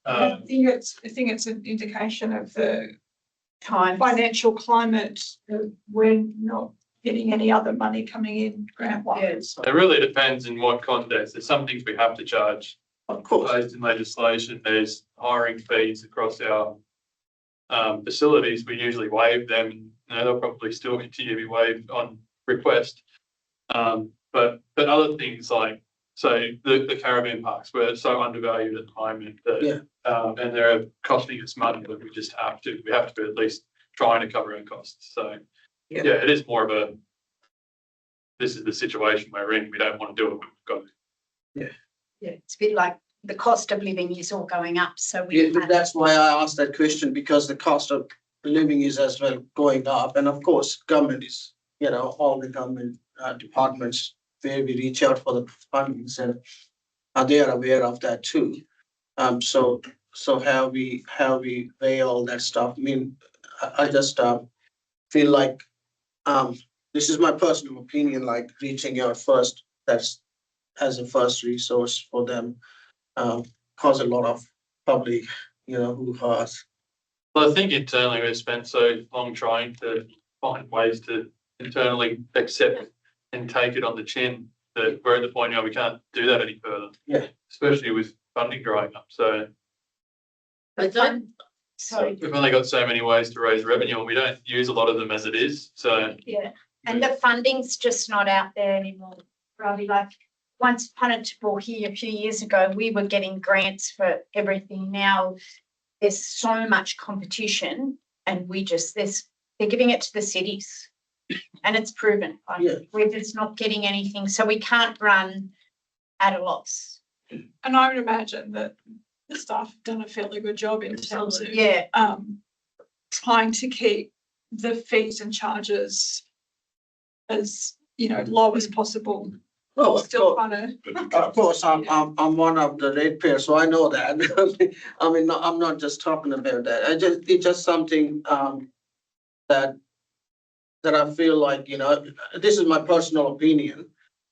I Um, think it's an indication of the Time. financial climate. We're not getting any other money coming in grant wise. it really depends in what context. There's some things we have to charge. Of course. Based in legislation, there's hiring fees across our facilities. We usually waive them. You know, they'll probably still continue to be waived on request. But other things like, so the caravan parks were so undervalued at the moment that, and they're costing us money, but we have to at least trying to cover our costs. So yeah, it is more of this is the situation we're in. We don't want to do it, but we've got to. Yeah, it's a bit like the cost of living is all going up, so That's why I asked that question, because the cost of living is as well going up, and of course, government is, all the government departments where we reach out for the fundings, and they are aware of that too. So how we weigh all that stuff. I mean, I just feel like this is my personal opinion, like reaching out first, that's as a first resource for them, cause a lot of public, hoo-has. Well, I think internally we've spent so long trying to find ways to internally accept and take it on the chin that we're at the point now we can't do that any further. Yeah. Especially with funding drying up. So Sorry. we've only got so many ways to raise revenue, and we don't use a lot of them as it is. So Yeah, and the funding's just not out there anymore, Ravi. Like once upon a time here a few years ago, we were getting grants for everything. Now there's so much competition, and they're giving it to the cities, and it's proven. We're just not getting anything, so we can't run at a loss. And I would imagine that the staff have done a fairly good job in terms of trying to keep the fees and charges as low as possible. No, Still trying to. of course, I'm one of the ratepayers, so I know that. I mean, I'm not just talking about that. It's just something, that I feel like, this is my personal opinion.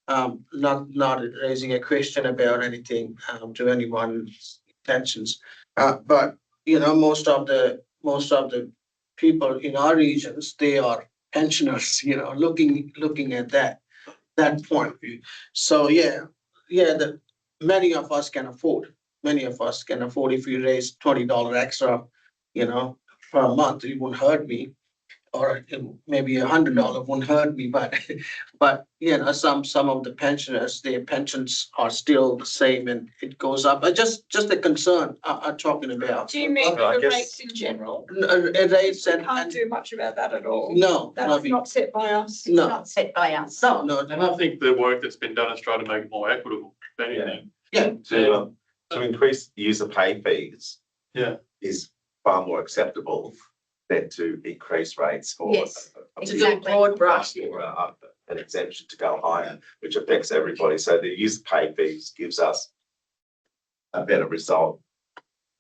Not raising a question about anything, to anyone's intentions. But, most of the people in our regions, they are pensioners, looking at that point of view. So, that many of us can afford. Many of us can afford if we raise $20 extra, per month, it won't hurt me. Or maybe $100 won't hurt me, but some of the pensioners, their pensions are still the same and it goes up. But just a concern I'm talking about. Do you mean I the guess- rates in general? Rates We and can't do much about that at all. no, That's not set by us. no, Not set by us. no, And I think the work that's been done is trying to make it more equitable, if anything. To increase user pay fees. Yeah. Is far more acceptable than to increase rates for. Yes, a To do exactly. a broad brush. Or an exemption to go higher, which affects everybody. So the user pay fees gives us a better result,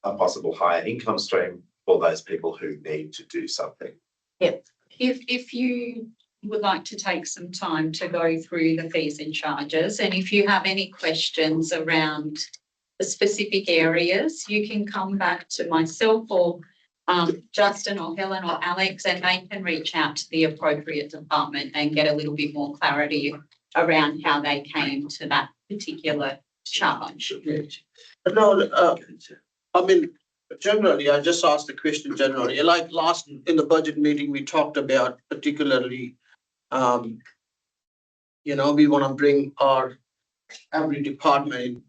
a possible higher income stream for those people who need to do something. If you would like to take some time to go through the fees and charges, and if you have any questions around the specific areas, you can come back to myself or Justin or Helen or Alex, and they can reach out to the appropriate department and get a little bit more clarity around how they came to that particular charge. no, I mean, generally, I just asked the question generally, like in the budget meeting, we talked about particularly, we want to bring our every department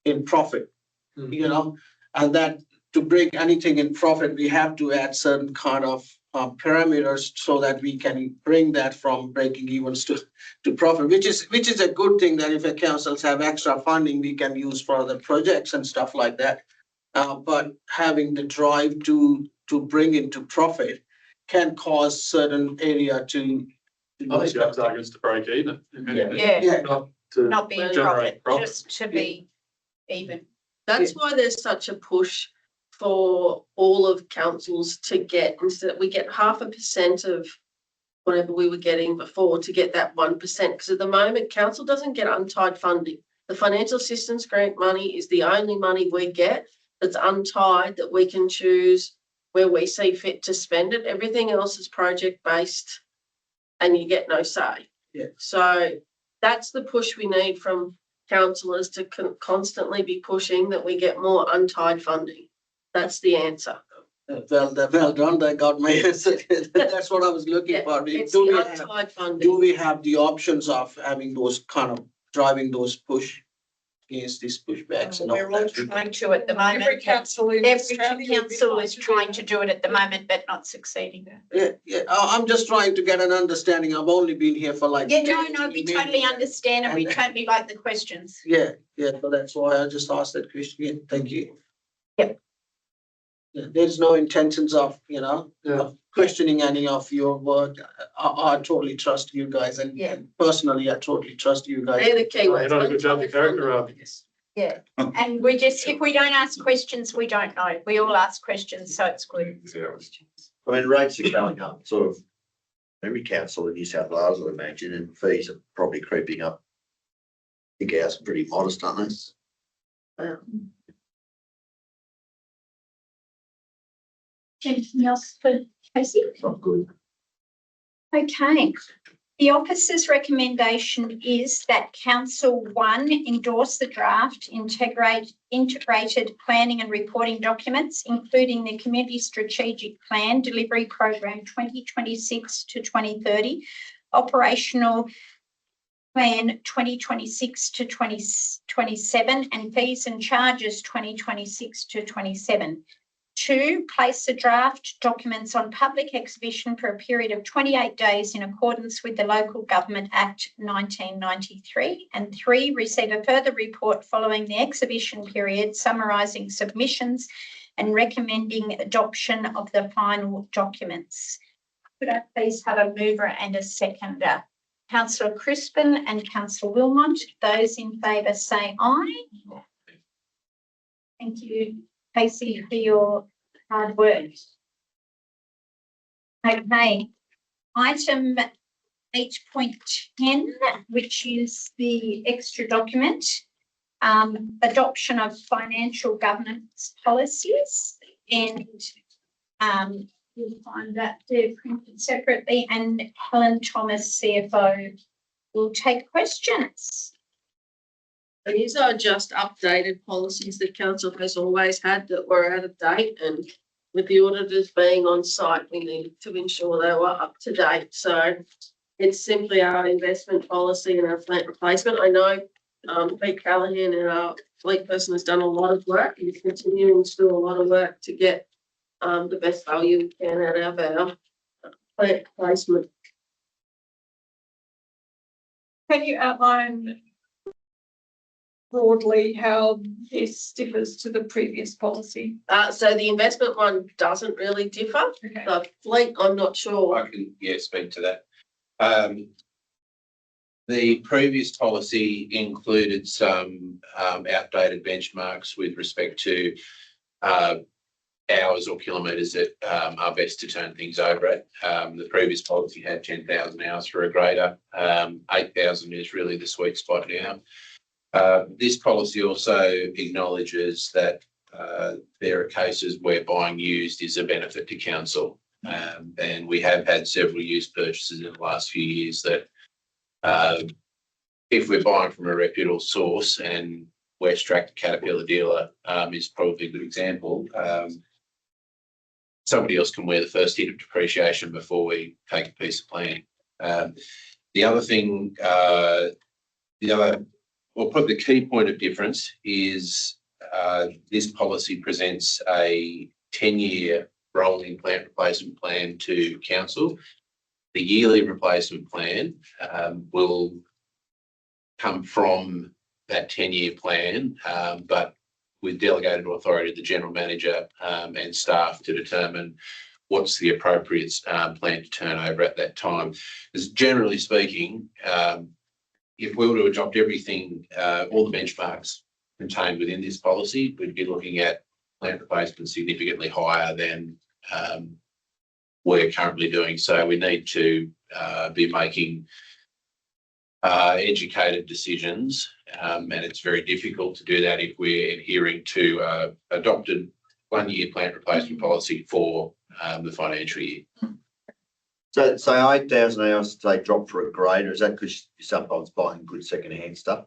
in profit, and that to bring anything in profit, we have to add certain kind of parameters so that we can bring that from breaking evens to profit, which is a good thing that if a councils have extra funding, we can use for other projects and stuff like that. But having the drive to bring into profit can cause certain area to. I think our target's to break even. if anything, Yeah, Not to not be in generate profit, just to be even. That's why there's such a push for all of councils to get, instead we get 0.5% of whatever we were getting before to get that 1%. Because at the moment, council doesn't get untied funding. The financial assistance grant money is the only money we get that's untied, that we can choose where we see fit to spend it. Everything else is project based and you get no say. Yeah. So that's the push we need from councillors, to constantly be pushing that we get more untied funding. That's the answer. Well done, they got my answer. That's what I was looking Yeah, for. it's Do the we have, untied funding. do we have the options of having those kind of driving those push against these pushbacks and all We're all that? trying to at the moment. Every council in Every Australia would be council is to do trying that. to do it at the moment, but not succeeding. I'm just trying to get an understanding. I've only been here for like. No, we 15 totally minutes. understand and we totally like the questions. Yeah, so that's why I just asked that question. Yeah, thank you. Yep. Yeah, there's no intentions of, Yeah. of questioning any of your work. I totally trust you guys, and Yeah. personally, I totally trust you guys. They're the key You're words. not a good job of character, Rob. Yeah, and we just, if we don't ask questions, we don't know. We all ask questions, so it's good. I mean, rates are going up, sort of every council in New South Wales, I imagine, and fees are probably creeping up. I think ours are pretty modest, aren't they? Anything else for Casey? Not good. Okay. The officer's recommendation is that Council 1 endorse the draft integrated planning and reporting documents, including the Community Strategic Plan Delivery Program 2026 to 2030, Operational Plan 2026 to 2027, and Fees and Charges 2026 to 27. 2, place the draft documents on public exhibition for a period of 28 days in accordance with the Local Government Act 1993. And 3, receive a further report following the exhibition period summarising submissions and recommending adoption of the final documents. Could I please have a mover and a seconder Councillor Crispin and Councillor Wilmot. Those in favour say aye. Thank you, Casey, for your hard work. Okay, item 8.10, which is the extra document, adoption of financial governance policies, and you'll find that they're printed separately, and Helen Thomas, CFO, will take questions. These are just updated policies that council has always had that were out of date, and with the auditors being on site, we needed to ensure they were up to date. So it's simply our investment policy and our plant replacement. I know Pete Callahan, and our fleet person, has done a lot of work. He's continuing to do a lot of work to get the best value we can out of our plant replacement. Can you outline broadly how this differs to the previous policy? So the investment one doesn't really differ. Okay. The fleet, I'm not sure. I can, speak to that. The previous policy included some outdated benchmarks with respect to hours or kilometres that are best to turn things over at. The previous policy had 10,000 hours for a grader. 8,000 is really the sweet spot now. This policy also acknowledges that there are cases where buying used is a benefit to council. And we have had several used purchases in the last few years that if we're buying from a reputable source, and Westrac, the Caterpillar dealer, is probably a good example, somebody else can wear the first hit of depreciation before we take a piece of land. The other thing, probably the key point of difference is this policy presents a 10-year rolling plant replacement plan to council. The yearly replacement plan will come from that 10-year plan, but with delegated authority to the general manager and staff to determine what's the appropriate plan to turn over at that time. Because generally speaking, if we were to adopt everything, all the benchmarks contained within this policy, we'd be looking at plant replacement significantly higher than we're currently doing. So we need to be making educated decisions, and it's very difficult to do that if we're adhering to adopted 1-year plant replacement policy for the financial year. So 8,000 hours to take drop for a grader, is that because you're sometimes buying good second-hand stuff?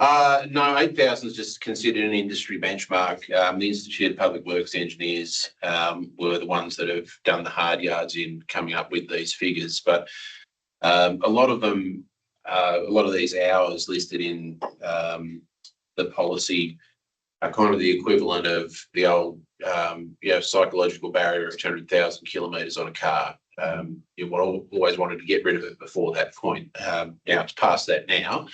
No, 8,000 is just considered an industry benchmark. The Institute of Public Works Engineers were the ones that have done the hard yards in coming up with these figures. But a lot of these hours listed in the policy are kind of the equivalent of the old psychological barrier of 200,000 kilometres on a car. You always wanted to get rid of it before that point. Now it's past that now.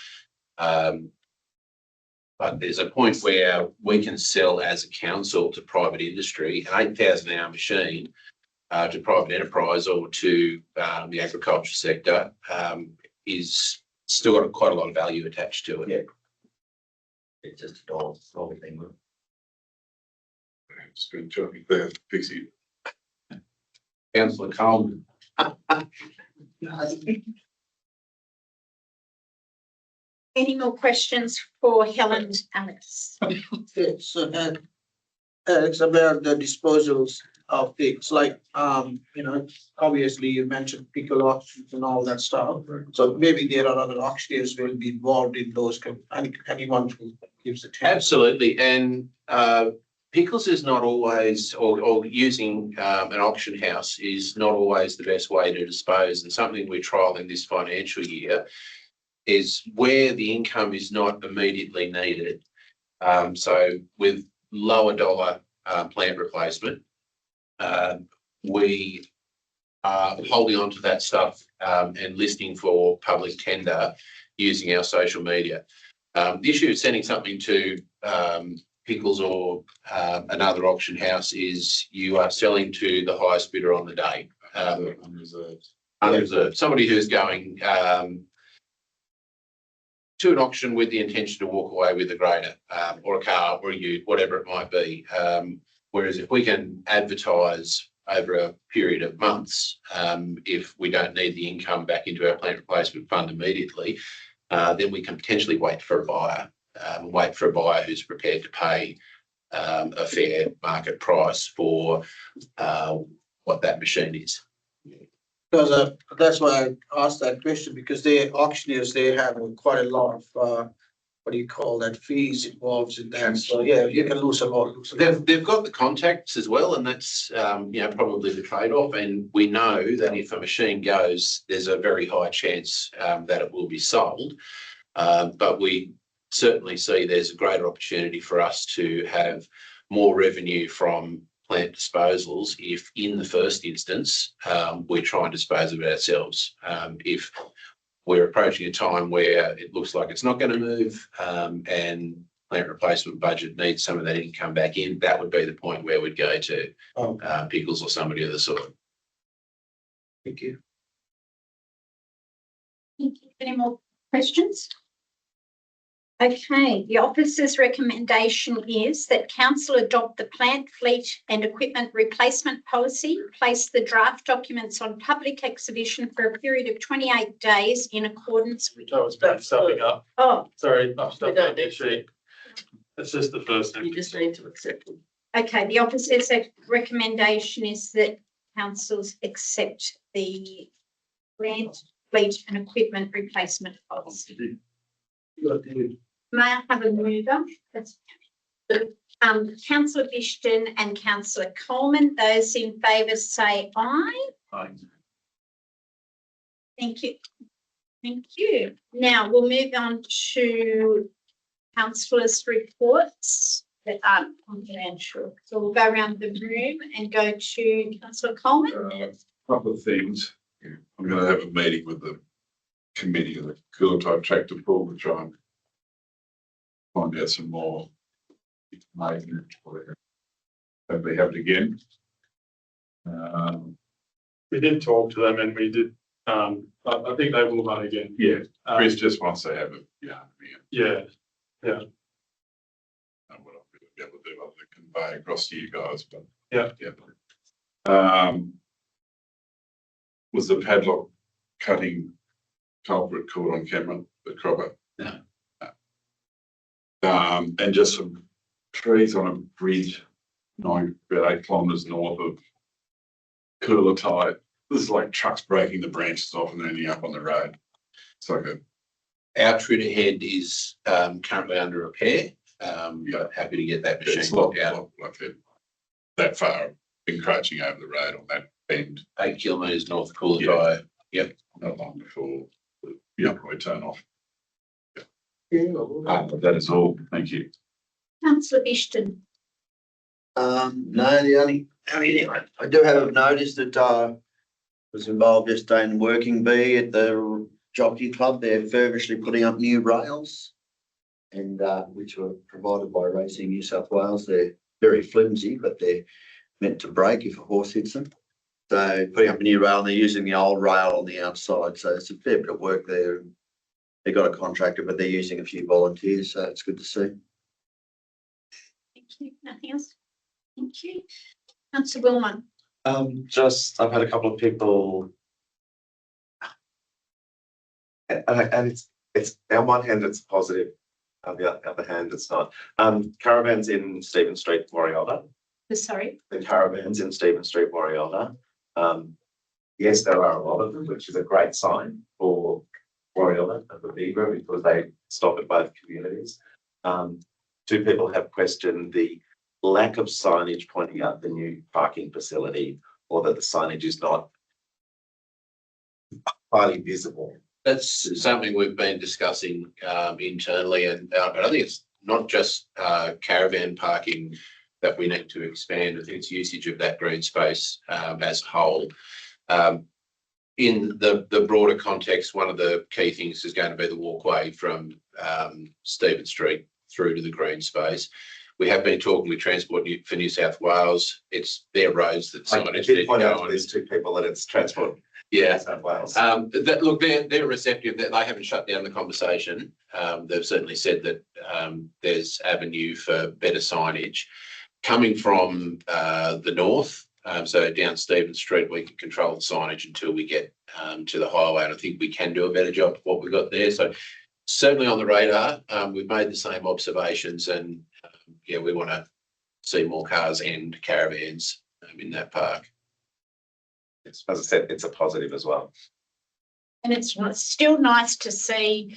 But there's a point where we can sell as a council to private industry an 8,000 hour machine to private enterprise or to the agriculture sector is still got quite a lot of value attached to it. Yeah. It's just a dollar thing. Spend 200,000 fix it. Councillor Coleman. Any more questions for Helen and Alex? Yes, it's about the disposals of things like, obviously you mentioned pickle auctions and all that stuff. So maybe there are other auctioneers will be involved in those. Anyone who gives a tip. Absolutely. And pickles is not always, or using an auction house is not always the best way to dispose. And something we're trialling this financial year is where the income is not immediately needed. So with lower dollar plant replacement, we are holding on to that stuff and listing for public tender using our social media. The issue of sending something to Pickles or another auction house is you are selling to the highest bidder on the day. Unreserved. Somebody who's going, to an auction with the intention to walk away with a grader, or a car or a ute, whatever it might be. Whereas if we can advertise over a period of months, if we don't need the income back into our plant replacement fund immediately, then we can potentially wait for a buyer, who's prepared to pay a fair market price for what that machine is. Because that's why I asked that question, because the auctioneers, they have quite a lot of, fees involved in that. So yeah, you can lose a lot. They've got the contacts as well, and that's probably the trade-off. And we know that if a machine goes, there's a very high chance that it will be sold. But we certainly see there's a greater opportunity for us to have more revenue from plant disposals if in the first instance we try and dispose of it ourselves. If we're approaching a time where it looks like it's not going to move and plant replacement budget needs some of that income back in, that would be the point where we'd go to Pickles or somebody of the sort. Thank you. Any more questions? Okay, the officer's recommendation is that council adopt the plant, fleet and equipment replacement policy, place the draft documents on public exhibition for a period of 28 days in accordance with. I was about stuffing up. Oh, Sorry, I've stuffed don't up the need sheet. It's just the first You thing. just need to accept them. okay. The officer's recommendation is that councils accept the plant, fleet and equipment replacement policy. May I have a mover? That's Councillor Bishton and Councillor Coleman. Those in favour say aye. Aye. Thank you. Thank you. Now we'll move on to councillors' reports that aren't confidential. So we'll go around the room and go to Councillor Coleman. Couple of things. I'm going to have a meeting with the committee of the cooler type tractor pool to try and find out some more information. Hopefully have it again. We did talk to them and we did, I think they will run again. Yeah, Chris just wants to have it. Yeah. Yeah, What I'll be able to do other than convey across to you guys, but yeah. Was the padlock cutting culprit caught on camera, the cropper? No. And just some trees on a bridge, about 8 kilometres north of Coolitite. This is like trucks breaking the branches off and ending up on the road. It's like Our Twitter head is currently under repair, but happy to get that machine it's locked not out. like that far encroaching over the road on that bend. 8 kilometres north of Coolitite. Yep. Not long before we turn off. That is all. Thank you. Councillor Bishton. No, the only thing I do have noticed that was involved yesterday in working bee at the jockey club. They're feverishly putting up new rails, and which were provided by Racing New South Wales. They're very flimsy, but they're meant to break if a horse hits them. So putting up a new rail, and they're using the old rail on the outside. So it's a fair bit of work there. They've got a contractor, but they're using a few volunteers, so it's good to see. Thank you. Nothing else? Thank you. Councillor Wilmot. I've had a couple of people, and it's on one hand it's positive, on the other hand it's not. Caravans in Stephen Street, Warialda. Sorry. The caravans in Stephen Street, Warialda. Yes, there are a lot of them, which is a great sign for Warialda and the Beaver because they stop at both communities. 2 people have questioned the lack of signage pointing out the new parking facility, or that the signage is not highly visible. That's something we've been discussing internally, and I think it's not just caravan parking that we need to expand. I think it's usage of that green space as a whole. In the broader context, one of the key things is going to be the walkway from Stephen Street through to the green space. We have been talking with Transport for New South Wales. It's their roads that I signage did need to point go out to on. these 2 people that it's Transport Yeah. South Wales. Look, they're receptive, that they haven't shut down the conversation. They've certainly said that, there's avenue for better signage. Coming from, the north, so down Stephen Street, we can control the signage until we get, to the highway. And I think we can do a better job of what we've got there. So certainly on the radar, we've made the same observations and, yeah, we want to see more cars and caravans in that park. As I said, it's a positive as well. And it's still nice to see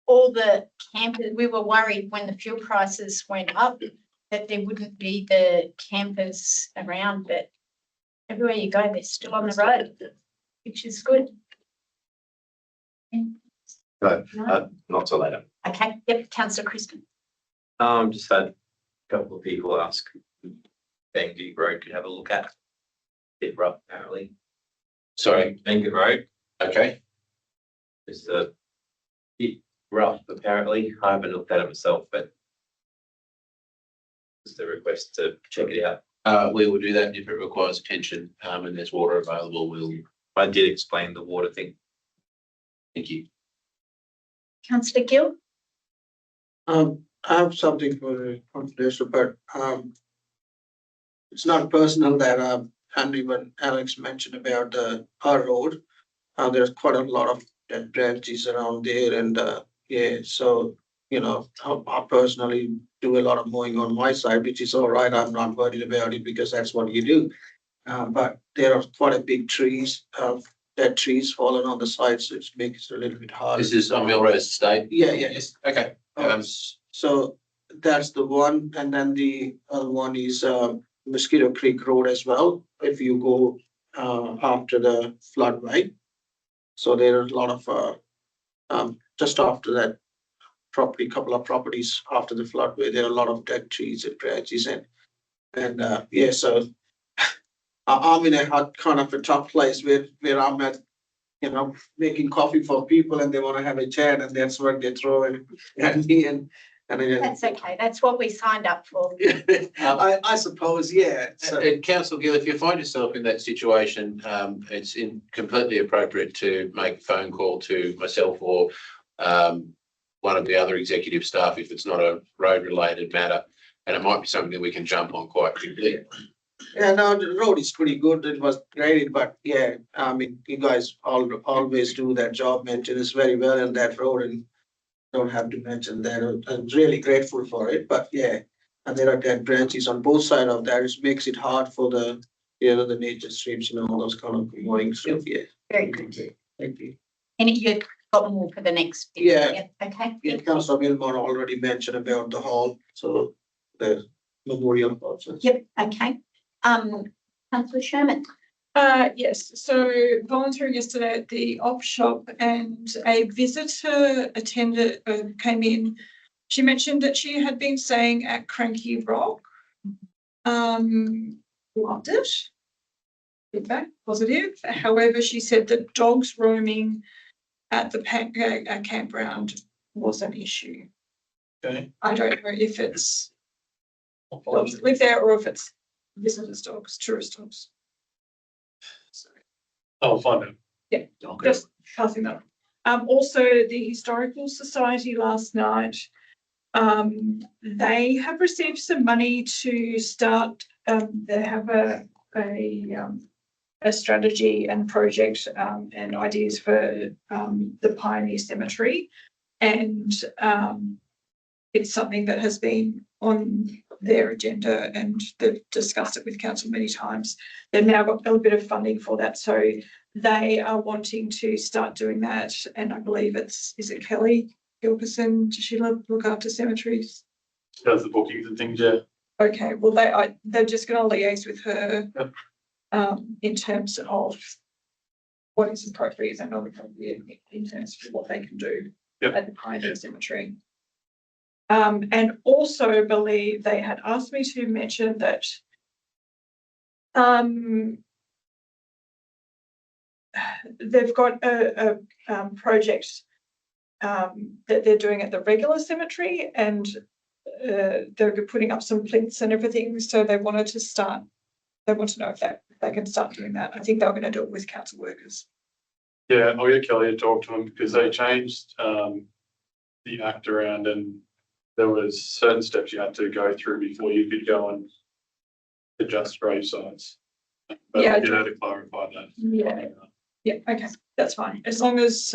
all the campers. We were worried when the fuel prices went up that there wouldn't be the campers around, but everywhere you go, they're still on the road, which is good. No, not till later. Okay, yep, councillor Crispin. Just had a couple of people ask, Bangor Road could have a look at. Bit rough, apparently. Sorry, Bangor Road okay. is a bit rough, apparently. I haven't looked at it myself, but just a request to check it out. We will do that if it requires attention, and there's water available, I did explain the water thing. thank you. Councillor Gill. I have something for confidential, but it's not personal that and even Alex mentioned about our road. There's quite a lot of dead branches around there, and yeah, so you know, I personally do a lot of mowing on my side, which is all right. I'm not worried about it because that's what you do. But there are quite a big trees, dead trees fallen on the side, so it makes it a little bit hard. This is on Millrose Estate? Yeah, yeah. Yes, okay. So that's the one, and then the other one is Mosquito Creek Road as well. If you go after the floodway, so there are a lot of just after that property, couple of properties after the floodway, there are a lot of dead trees and branches, and yeah, so I'm in a hot kind of a tough place where I'm at, you know, making coffee for people and they want to have a chat, and that's what they throw at me, and That's okay. That's what we signed up for. I suppose, yeah. So, And Councillor Gill, if you find yourself in that situation, it's completely appropriate to make a phone call to myself or one of the other executive staff if it's not a road-related matter, and it might be something that we can jump on quite quickly. yeah, no, the road is pretty good. It was graded, but yeah, I mean, you guys always do that job maintenance very well in that road, and don't have to mention that. I'm really grateful for it, but yeah, and there are dead branches on both sides of that. It makes it hard for the, you know, the nature strips and all those kind of mowing stuff. Yeah. Very good. Thank you. And you've got more for the next. Yeah. Okay. Yeah, Councillor Milmore already mentioned about the hall, so the memorial process. Yep, okay. Councillor Sherman. Yes, so volunteering yesterday at the op shop, and a visitor attended, came in. She mentioned that she had been staying at Cranky Rock. Loved it. Feedback positive. However, she said that dogs roaming at the campground was an issue. Okay. I don't know if it's dogs that live there or if it's visitors' dogs, tourist dogs. I'll find out. Yeah, just passing that on. Also, the Historical Society last night, they have received some money to start, they have a strategy and project and ideas for the Pioneer Cemetery. And it's something that has been on their agenda, and they've discussed it with council many times. They've now got a little bit of funding for that, so they are wanting to start doing that. And I believe is it Kelly Gilkerson? Does she look after cemeteries? Does the bookings and things, yeah. Okay, well they're just going to liaise with her in terms of what is appropriate and not appropriate in terms of what they can do at the Pioneer Cemetery. And also believe they had asked me to mention that they've got a project that they're doing at the regular cemetery, and they're putting up some plinths and everything. So they want to know if that they can start doing that. I think they were going to do it with council workers. Yeah, I'll get Kelly to talk to them because they changed the act around and there was certain steps you had to go through before you could go and adjust grave sites. But Yeah, I'll get her to clarify that. Yeah. Yeah, okay, that's fine. As long as,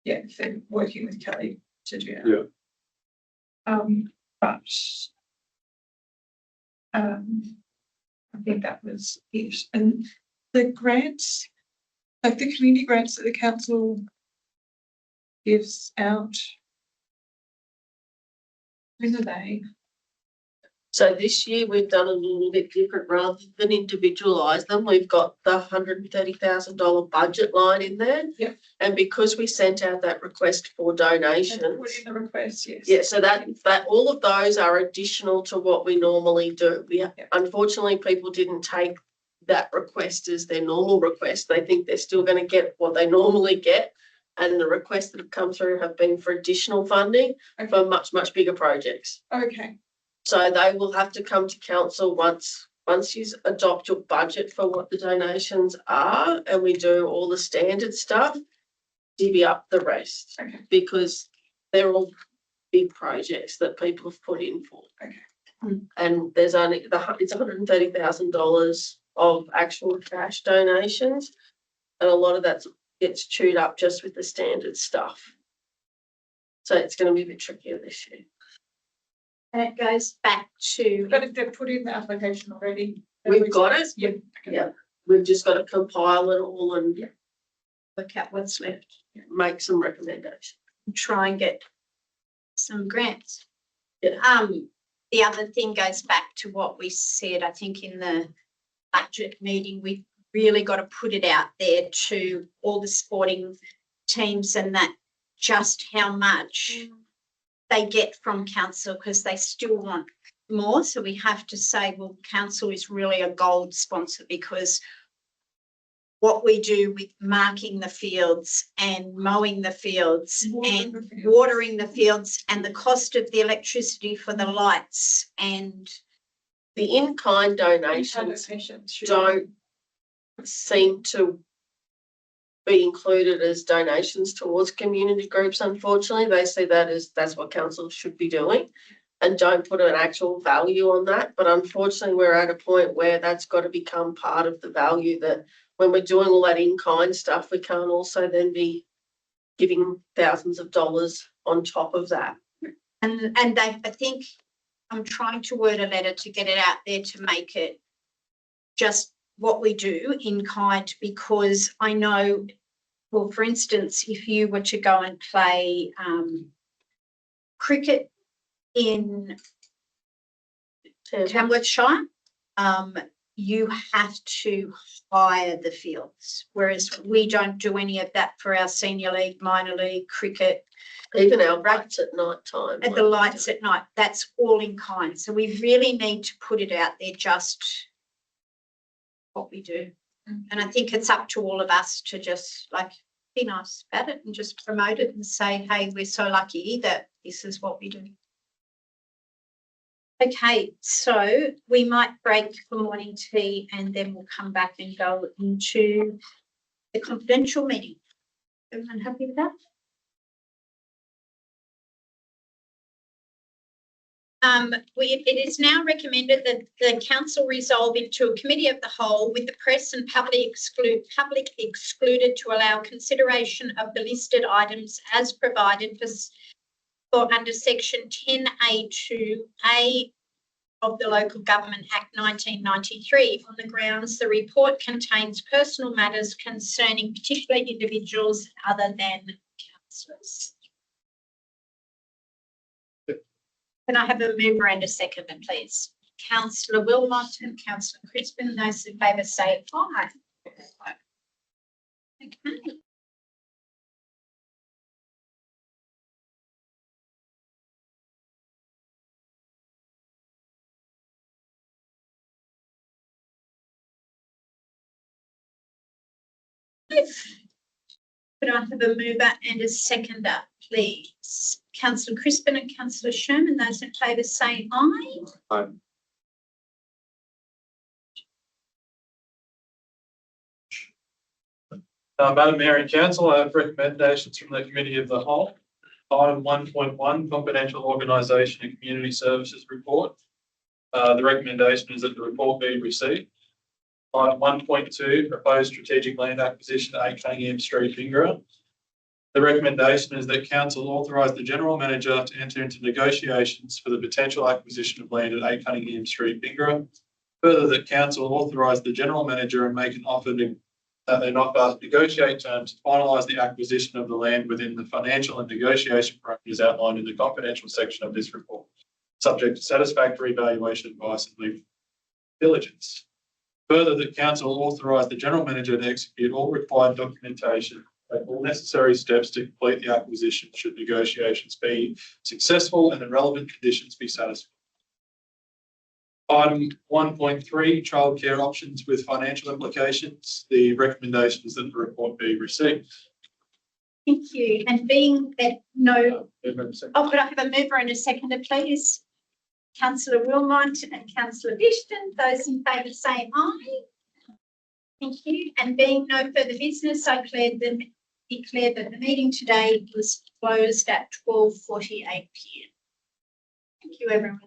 yeah, if they're working with Kelly to do that. Yeah. But I think that was it. And the grants, like the community grants that the council gives out, when are they? So this year we've done a little bit different rather than individualise them. We've got the $130,000 budget line in there. Yep. And because we sent out that request for And donations. put in the request, yes. Yeah, so that all of those are additional to what we normally do. Unfortunately, people didn't take that request as their normal request. They think they're still going to get what they normally get. And the requests that have come through have been for additional funding for much, much bigger projects. Okay. So they will have to come to council once you adopt your budget for what the donations are, and we do all the standard stuff, divvy up the rest. Okay. Because they're all big projects that people have put in for. Okay. And there's only it's $130,000 of actual cash donations, and a lot of that gets chewed up just with the standard stuff. So it's going to be a bit trickier this year. And it goes back to, But if they've put in the application already. We've got it. Yeah. Okay. Yeah. We've just got to compile it all and work out what's left, make some recommendations. and try and get some grants. Yeah. The other thing goes back to what we said, I think in the budget meeting, we really got to put it out there to all the sporting teams and that just how much they get from council, because they still want more. So we have to say, well, council is really a gold sponsor, because what we do with marking the fields and mowing the fields and watering the fields and the cost of the electricity for the lights and The in-kind donations don't seem to be included as donations towards community groups. Unfortunately, they see that as that's what council should be doing and don't put an actual value on that. But unfortunately, we're at a point where that's got to become part of the value, that when we're doing all that in-kind stuff, we can't also then be giving thousands of dollars on top of that. they, I think I'm trying to word a letter to get it out there to make it just what we do in kind, because I know, well, for instance, if you were to go and play cricket in Tamworth Shire, you have to hire the fields, whereas we don't do any of that for our senior league, minor league, cricket. Even our lights at night time. At the lights at night, that's all in kind. So we really need to put it out there, just what we do. And I think it's up to all of us to just like be nice about it and just promote it and say, hey, we're so lucky that this is what we do. Okay, so we might break for morning tea and then we'll come back and go into the confidential meeting. Everyone happy with that? It is now recommended that the council resolve into a committee of the whole with the press and public excluded to allow consideration of the listed items as provided for under section 10A2A of the Local Government Act 1993 on the grounds the report contains personal matters concerning particular individuals other than councillors. Can I have a mover and a seconder, please? Councillor Wilmot and Councillor Crispin. Those in favour say aye. Okay. Could I have a mover and a seconder, please? Councillor Crispin and Councillor Sherman. Those in favour say aye. Aye. Madam Mayor and Council, I have recommendations from the Committee of the Whole. Item 1.1, Confidential Organisation and Community Services Report. The recommendation is that the report be received. Item 1.2, Proposed Strategic Land Acquisition at 8 Cunningham Street, Bingara. The recommendation is that Council authorise the General Manager to enter into negotiations for the potential acquisition of land at 8 Cunningham Street, Bingara. Further, that Council authorise the General Manager and make an offer negotiate terms to finalise the acquisition of the land within the financial and negotiation parameters outlined in the confidential section of this report, subject to satisfactory valuation advice and legal diligence. Further, that Council authorise the General Manager to execute all required documentation, take all necessary steps to complete the acquisition should negotiations be successful and the relevant conditions be satisfied. Item 1.3, childcare options with financial implications. The recommendation is that the report be received. Thank you. And being that no, Could could I have a mover and a seconder, please? Councillor Wilmot and Councillor Bishton, those in favour say aye. Thank you. And being no further business, I declare that the meeting today was closed at 12:48 p.m. Thank you, everyone.